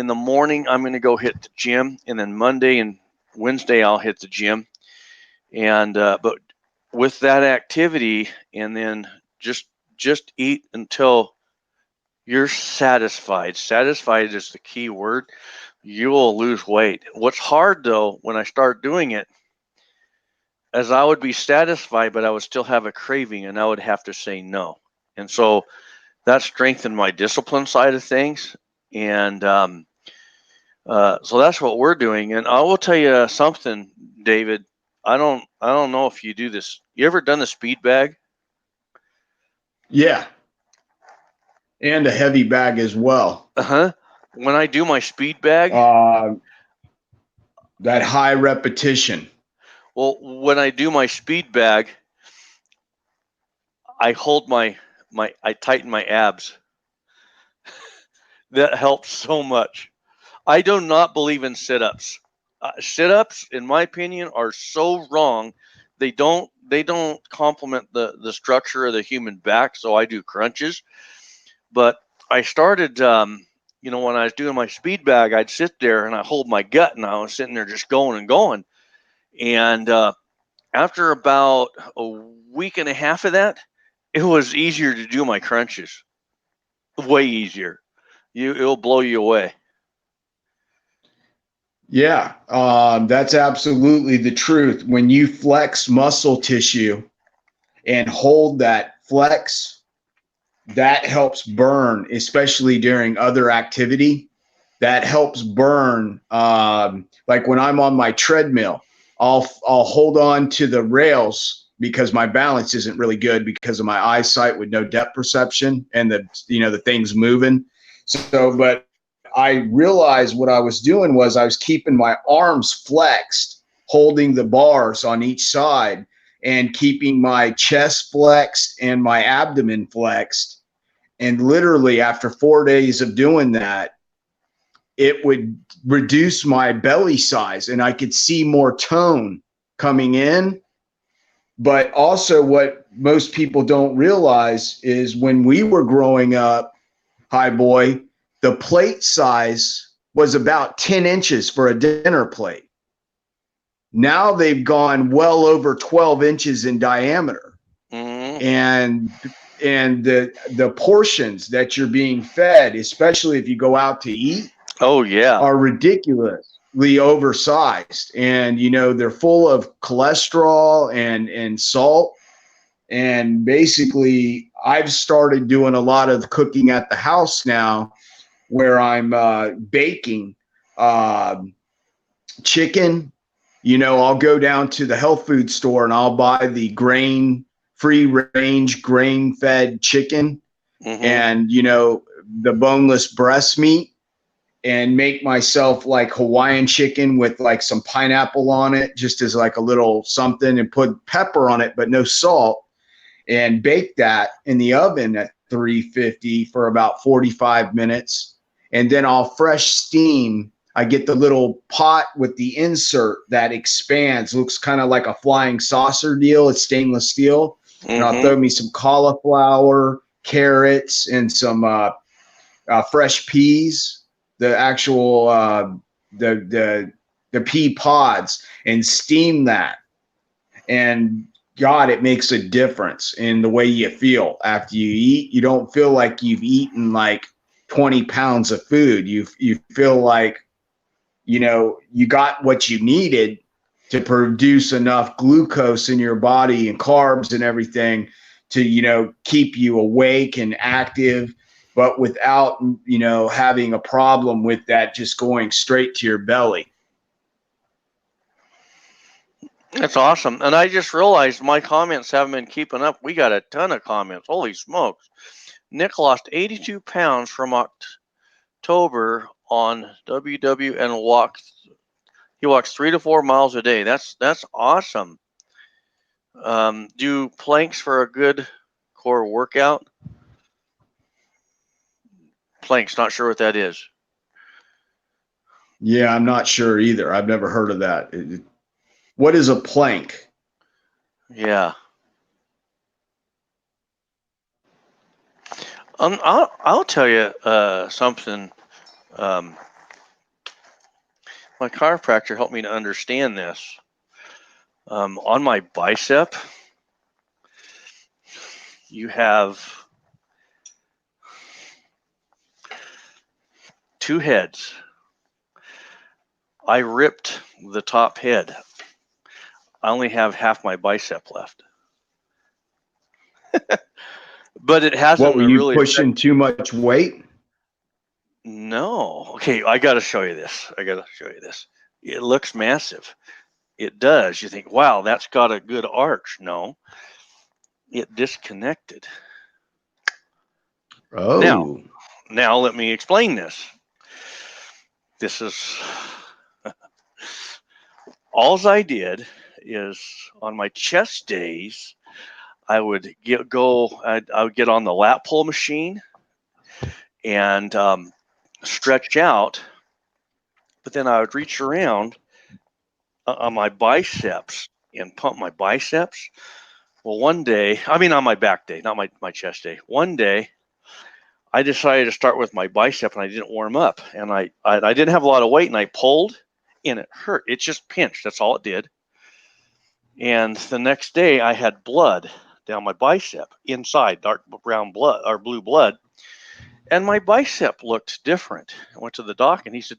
[SPEAKER 2] the morning, I'm going to go hit the gym, and then Monday and Wednesday I'll hit the gym. And but with that activity, and then just eat until you're satisfied. Satisfied is the key word. You will lose weight. What's hard though, when I start doing it, as I would be satisfied, but I would still have a craving, and I would have to say no. And so that strengthened my discipline side of things. And so that's what we're doing. And I will tell you something, David. I don't know if you do this. You ever done the speed bag?
[SPEAKER 3] yeah, and a heavy bag as well.
[SPEAKER 2] When I do my speed bag,
[SPEAKER 3] that high repetition.
[SPEAKER 2] well, when I do my speed bag, I hold I tighten my abs. That helps so much. I do not believe in sit-ups. Sit-ups, in my opinion, are so wrong. They don't complement the structure of the human back. So I do crunches. But I started, when I was doing my speed bag, I'd sit there and I hold my gut, and I was sitting there just going and going. And after about a week and a half of that, it was easier to do my crunches. Way easier. It'll blow you away.
[SPEAKER 3] Yeah, that's absolutely the truth. When you flex muscle tissue and hold that flex, that helps burn, especially during other activity. That helps burn. Like when I'm on my treadmill, I'll hold on to the rails because my balance isn't really good because of my eyesight with no depth perception and the things moving. So, but I realized what I was doing was I was keeping my arms flexed, holding the bars on each side, and keeping my chest flexed and my abdomen flexed. And literally, after 4 days of doing that, it would reduce my belly size and I could see more tone coming in. But also, what most people don't realize is when we were growing up, High Boy, the plate size was about 10 inches for a dinner plate. Now they've gone well over 12 inches in diameter.
[SPEAKER 2] Mm-hmm.
[SPEAKER 3] And the portions that you're being fed, especially if you go out to eat,
[SPEAKER 2] Oh yeah,
[SPEAKER 3] are ridiculously oversized. And they're full of cholesterol and salt. And basically, I've started doing a lot of cooking at the house now, where I'm baking chicken. I'll go down to the health food store and I'll buy the free range, grain fed chicken,
[SPEAKER 2] mm-hmm.
[SPEAKER 3] and, the boneless breast meat, and make myself like Hawaiian chicken with like some pineapple on it, just as like a little something, and put pepper on it, but no salt, and bake that in the oven at 350 for about 45 minutes. And then I'll fresh steam. I get the little pot with the insert that expands, looks kind of like a flying saucer deal. It's stainless steel.
[SPEAKER 2] Mm-hmm.
[SPEAKER 3] And I'll throw me some cauliflower, carrots, and some fresh peas, the actual the pea pods, and steam that. And God, it makes a difference in the way you feel after you eat. You don't feel like you've eaten like 20 pounds of food. You feel like, you got what you needed to produce enough glucose in your body and carbs and everything to, keep you awake and active, but without, having a problem with that just going straight to your belly.
[SPEAKER 2] That's awesome. And I just realized my comments haven't been keeping up. We got a ton of comments. Holy smokes. Nick lost 82 pounds from October on WW and he walks 3 to 4 miles a day. That's awesome. Do planks for a good core workout? Planks, not sure what that is.
[SPEAKER 3] Yeah, I'm not sure either. I've never heard of that. What is a plank?
[SPEAKER 2] Yeah. I'll tell you something. My chiropractor helped me to understand this. On my bicep, you have 2 heads. I ripped the top head. I only have half my bicep left. But it hasn't
[SPEAKER 3] What, were you
[SPEAKER 2] really
[SPEAKER 3] pushing too much weight?
[SPEAKER 2] No. Okay, I got to show you this. It looks massive. It does. You think, wow, that's got a good arch. No, it disconnected.
[SPEAKER 3] Oh.
[SPEAKER 2] Now let me explain this. This is all I did is on my chest days, I would I would get on the lat pull machine, and stretch out, but then I would reach around on my biceps and pump my biceps. Well, one day, I mean on my back day, not my chest day. One day, I decided to start with my bicep, and I didn't warm up, and I didn't have a lot of weight, and I pulled, and it hurt. It just pinched. That's all it did. And the next day, I had blood down my bicep, inside dark brown blood or blue blood, and my bicep looked different. I went to the doc, and he said,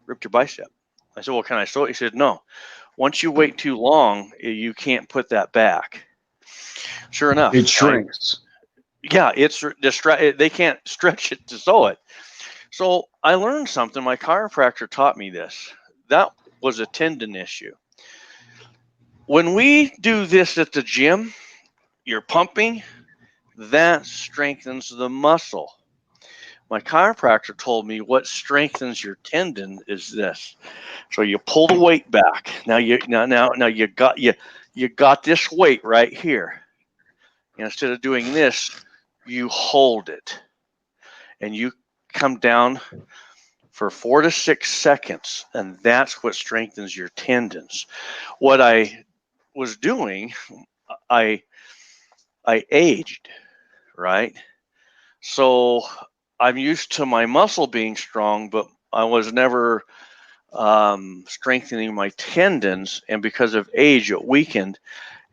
[SPEAKER 2] "Ripped your bicep." I said, "Well, can I sew it?" He said, "No. Once you wait too long, you can't put that back." Sure enough,
[SPEAKER 3] it shrinks.
[SPEAKER 2] It's they can't stretch it to sew it. So I learned something. My chiropractor taught me this. That was a tendon issue. When we do this at the gym, you're pumping, that strengthens the muscle. My chiropractor told me what strengthens your tendon is this. So you pull the weight back. Now you got this weight right here. And instead of doing this, you hold it, and you come down for 4 to 6 seconds, and that's what strengthens your tendons. What I was doing, I aged, right? So I'm used to my muscle being strong, but I was never strengthening my tendons, and because of age, it weakened,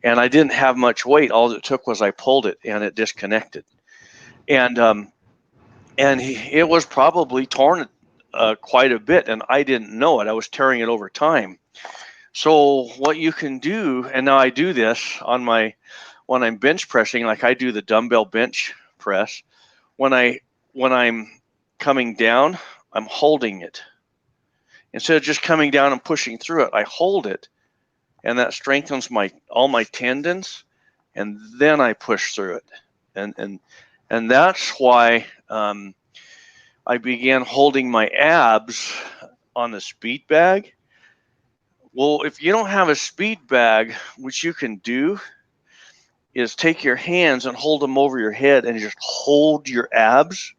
[SPEAKER 2] and I didn't have much weight. All it took was I pulled it, and it disconnected, and it was probably torn quite a bit, and I didn't know it. I was tearing it over time. So what you can do, and now I do this on when I'm bench pressing, like I do the dumbbell bench press. When I'm coming down, I'm holding it. Instead of just coming down and pushing through it, I hold it, and that strengthens all my tendons, and then I push through it. And that's why I began holding my abs on the speed bag. Well, if you don't have a speed bag, what you can do is take your hands and hold them over your head and just hold your abs.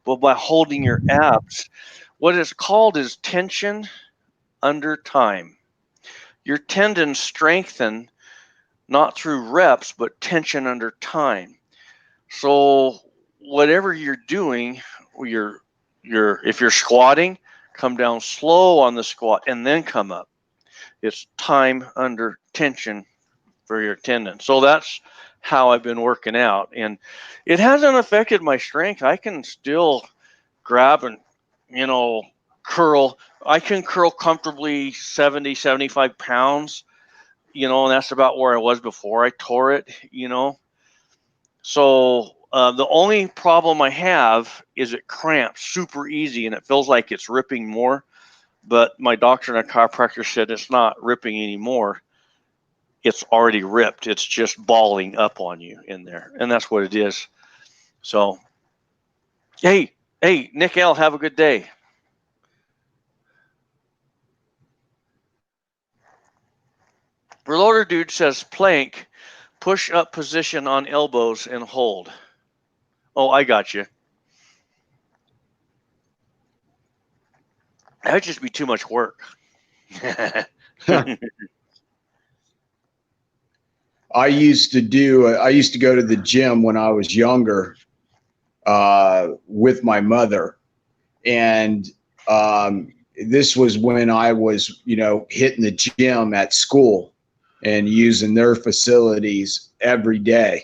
[SPEAKER 2] Well, by holding your abs, what it's called is tension under time. Your tendons strengthen not through reps, but tension under time. So whatever you're doing, if you're squatting, come down slow on the squat and then come up. It's time under tension for your tendon. So that's how I've been working out, and it hasn't affected my strength. I can still grab and curl. I can curl comfortably 70, 75 pounds, and that's about where I was before I tore it. So the only problem I have is it cramps super easy, and it feels like it's ripping more. But my doctor and a chiropractor said it's not ripping anymore. It's already ripped. It's just balling up on you in there, and that's what it is. So, hey, Nick L., have a good day. Reloader Dude says plank, push up position on elbows and hold. Oh, I got you. That'd just be too much work.
[SPEAKER 3] I used to go to the gym when I was younger with my mother. And this was when I was, hitting the gym at school and using their facilities every day.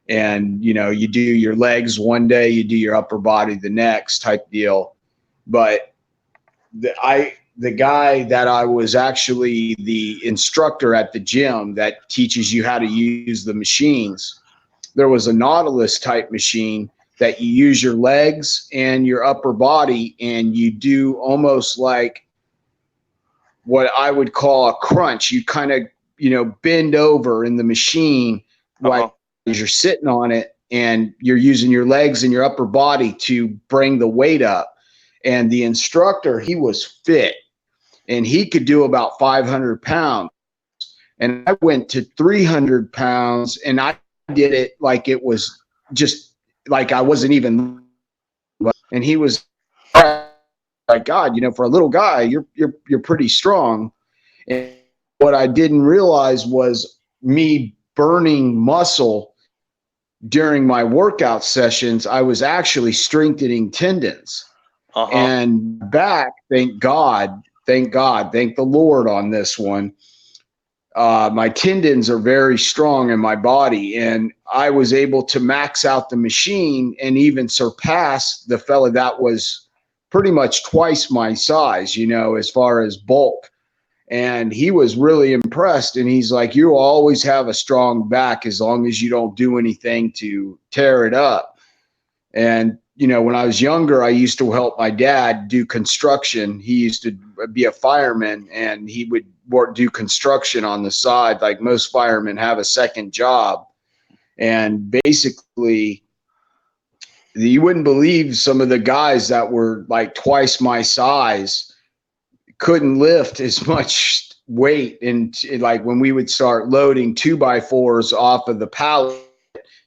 [SPEAKER 3] And, you do your legs one day, you do your upper body the next type deal. But the guy that I was actually the instructor at the gym that teaches you how to use the machines, there was a Nautilus type machine that you use your legs and your upper body, and you do almost like what I would call a crunch. You kind of, bend over in the machine while you're sitting on it, and you're using your legs and your upper body to bring the weight up. And the instructor, he was fit, and he could do about 500 pounds. And I went to 300 pounds, and I did it like it was just like I wasn't even. And he was, all like, God, for a little guy, you're pretty strong. And what I didn't realize was me burning muscle during my workout sessions. I was actually strengthening tendons. And back, thank God, thank the Lord on this one. My tendons are very strong in my body, and I was able to max out the machine and even surpass the fella that was pretty much twice my size, as far as bulk. And he was really impressed, and he's like, you always have a strong back as long as you don't do anything to tear it up. And when I was younger, I used to help my dad do construction. He used to be a fireman, and he would do construction on the side. Like most firemen have a second job. And basically, you wouldn't believe some of the guys that were like twice my size couldn't lift as much weight. And like when we would start loading 2x4s off of the pallet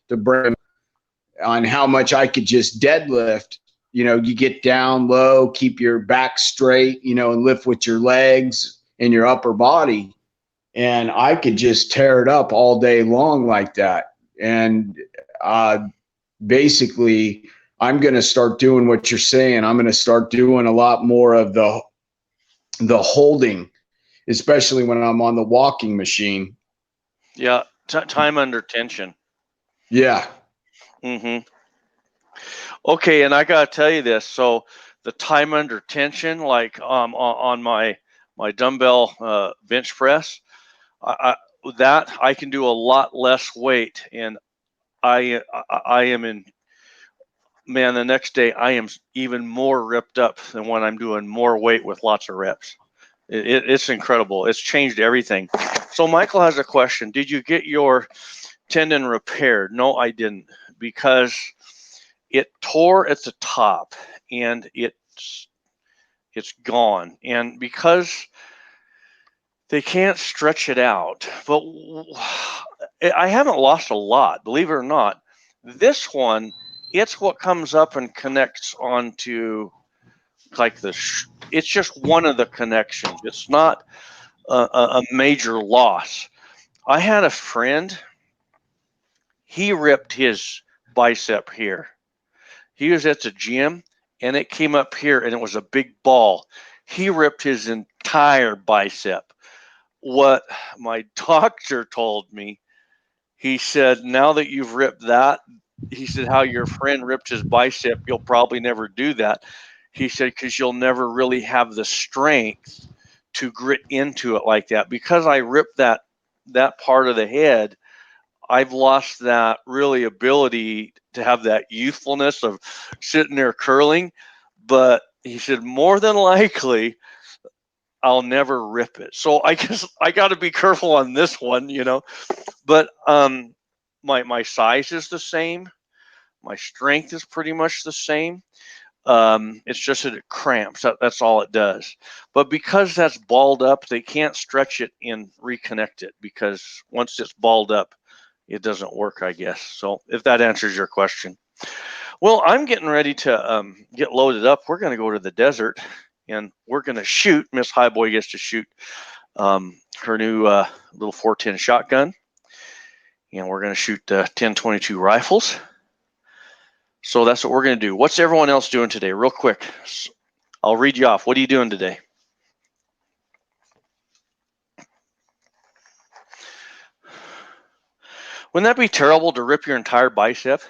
[SPEAKER 3] to bring them on how much I could just deadlift, you get down low, keep your back straight, and lift with your legs and your upper body. And I could just tear it up all day long like that. And basically, I'm going to start doing what you're saying. I'm going to start doing a lot more of the holding, especially when I'm on the walking machine.
[SPEAKER 2] Yeah. Time under tension.
[SPEAKER 3] Yeah.
[SPEAKER 2] Okay, and I gotta tell you this. So the time under tension, like on my dumbbell bench press, I can do a lot less weight, and I am in. Man, the next day I am even more ripped up than when I'm doing more weight with lots of reps. It's incredible. It's changed everything. So Michael has a question. Did you get your tendon repaired? No, I didn't, because it tore at the top and it's gone. And because they can't stretch it out, but I haven't lost a lot, believe it or not. This one, it's what comes up and connects onto like it's just one of the connections. It's not a major loss. I had a friend, he ripped his bicep here. He was at the gym and it came up here and it was a big ball. He ripped his entire bicep. What my doctor told me, he said, now that you've ripped that, he said, how your friend ripped his bicep, you'll probably never do that. He said, because you'll never really have the strength to grit into it like that. Because I ripped that part of the head, I've lost that really ability to have that youthfulness of sitting there curling. But he said, more than likely, I'll never rip it. So I guess I got to be careful on this one, But my size is the same. My strength is pretty much the same. It's just that it cramps. That's all it does. But because that's balled up, they can't stretch it and reconnect it, because once it's balled up, it doesn't work, I guess. So if that answers your question. Well, I'm getting ready to get loaded up. We're going to go to the desert and we're going to shoot. Miss Highboy gets to shoot her new little 410 shotgun. And we're going to shoot 10-22 rifles. So that's what we're going to do. What's everyone else doing today? Real quick. I'll read you off. What are you doing today? Wouldn't that be terrible to rip your entire bicep?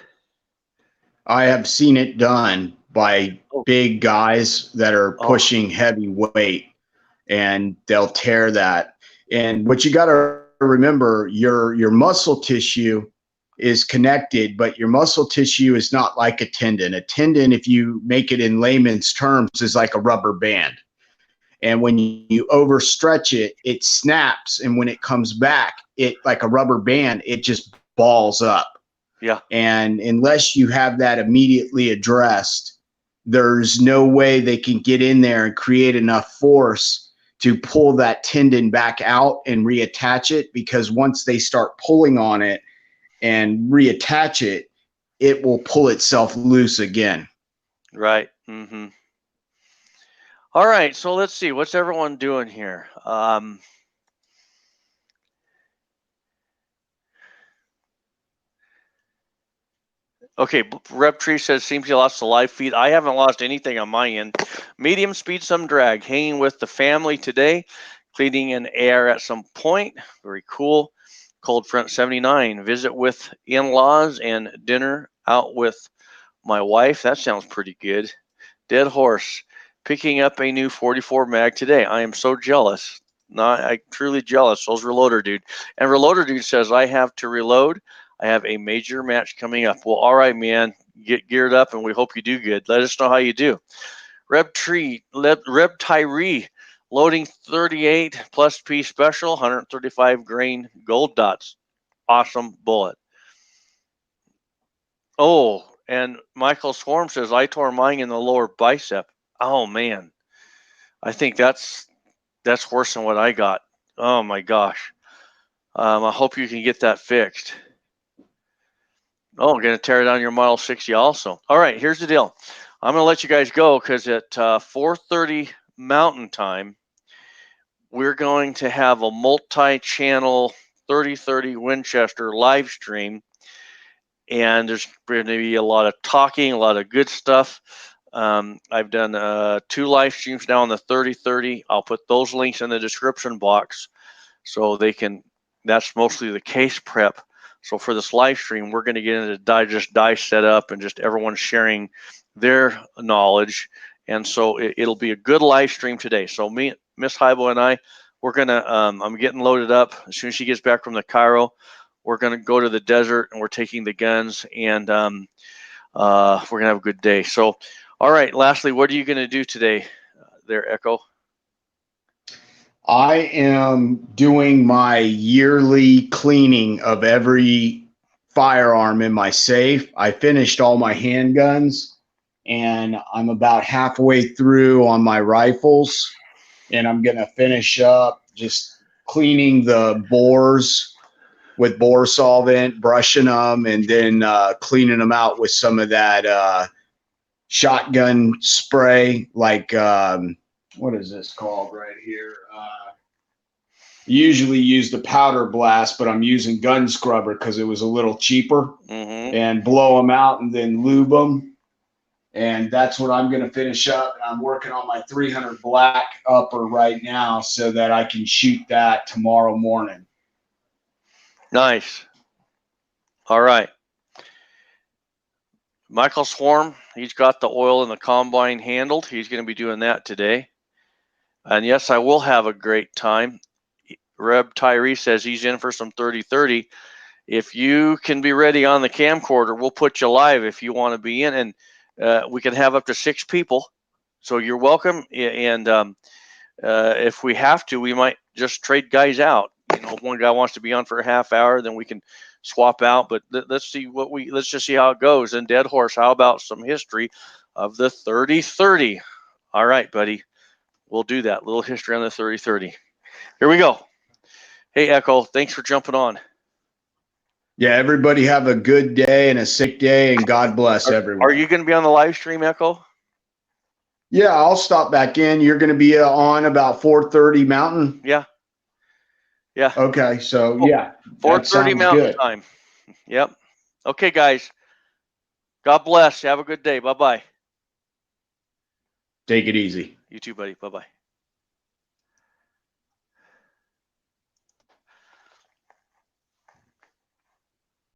[SPEAKER 3] I have seen it done by big guys that are pushing heavy weight, and they'll tear that. And what you got to remember, your muscle tissue is connected, but your muscle tissue is not like a tendon. A tendon, if you make it in layman's terms, is like a rubber band. And when you overstretch it, it snaps. And when it comes back, it like a rubber band, it just balls up.
[SPEAKER 2] Yeah.
[SPEAKER 3] And unless you have that immediately addressed, there's no way they can get in there and create enough force to pull that tendon back out and reattach it, because once they start pulling on it and reattach it, it will pull itself loose again.
[SPEAKER 2] Right. Mm-hmm. All right, so let's see. What's everyone doing here? Okay, Rep Tree says, seems you lost the live feed. I haven't lost anything on my end. Medium speed, some drag. Hanging with the family today. Cleaning an air at some point. Very cool. Cold Front 79. Visit with in-laws and dinner out with my wife. That sounds pretty good. Dead Horse. Picking up a new 44 mag today. I am so jealous. I'm truly jealous. So's Reloader Dude. And Reloader Dude says, I have to reload. I have a major match coming up. Well, all right, man. Get geared up, and we hope you do good. Let us know how you do. Reb Tyree, loading 38 plus P special, 135 grain gold dots. Awesome bullet. Oh, and Michael Swarm says, I tore mine in the lower bicep. Oh, man. I think that's worse than what I got. Oh, my gosh. I hope you can get that fixed. Oh, I'm going to tear down your Model 60 also. All right, here's the deal. I'm going to let you guys go because at 4:30 Mountain Time, we're going to have a multi-channel 3030 Winchester live stream. And there's going to be a lot of talking, a lot of good stuff. I've done 2 live streams now on the 3030. I'll put those links in the description box so they can, that's mostly the case prep. So for this live stream, we're going to get into dice setup and just everyone sharing their knowledge. And so it'll be a good live stream today. So me, Miss Hybo, and I, we're going to, I'm getting loaded up. As soon as she gets back from the Cairo, we're going to go to the desert and we're taking the guns and we're going to have a good day. So, all right, lastly, what are you going to do today there, Echo?
[SPEAKER 3] I am doing my yearly cleaning of every firearm in my safe. I finished all my handguns and I'm about halfway through on my rifles, and I'm going to finish up just cleaning the bores with bore solvent, brushing them, and then cleaning them out with some of that shotgun spray, like what is this called right here? Usually use the powder blast, but I'm using gun scrubber because it was a little cheaper. And blow them out and then lube them. And that's what I'm going to finish up. And I'm working on my 300 black upper right now so that I can shoot that tomorrow morning.
[SPEAKER 2] Nice. All right. Michael Swarm, he's got the oil in the combine handled. He's going to be doing that today. And yes, I will have a great time. Reb Tyree says he's in for some 30-30. If you can be ready on the camcorder, we'll put you live if you want to be in. And we can have up to 6 people. So you're welcome. And if we have to, we might just trade guys out. You know, if one guy wants to be on for a half hour, then we can swap out. But let's just see how it goes. And Dead Horse, how about some history of the 30-30? All right, buddy. We'll do that. Little history on the 30-30. Here we go. Hey, Echo, thanks for jumping on.
[SPEAKER 3] Yeah, everybody have a good day and a sick day, and God bless everyone.
[SPEAKER 2] Are you going to be on the live stream, Echo?
[SPEAKER 3] Yeah, I'll stop back in. You're going to be on about 4:30 Mountain?
[SPEAKER 2] Yeah. Yeah.
[SPEAKER 3] Okay, so yeah.
[SPEAKER 2] 4:30 Mountain time. Yep. Okay, guys. God bless. Have a good day. Bye-bye.
[SPEAKER 3] Take it easy.
[SPEAKER 2] You too, buddy. Bye-bye.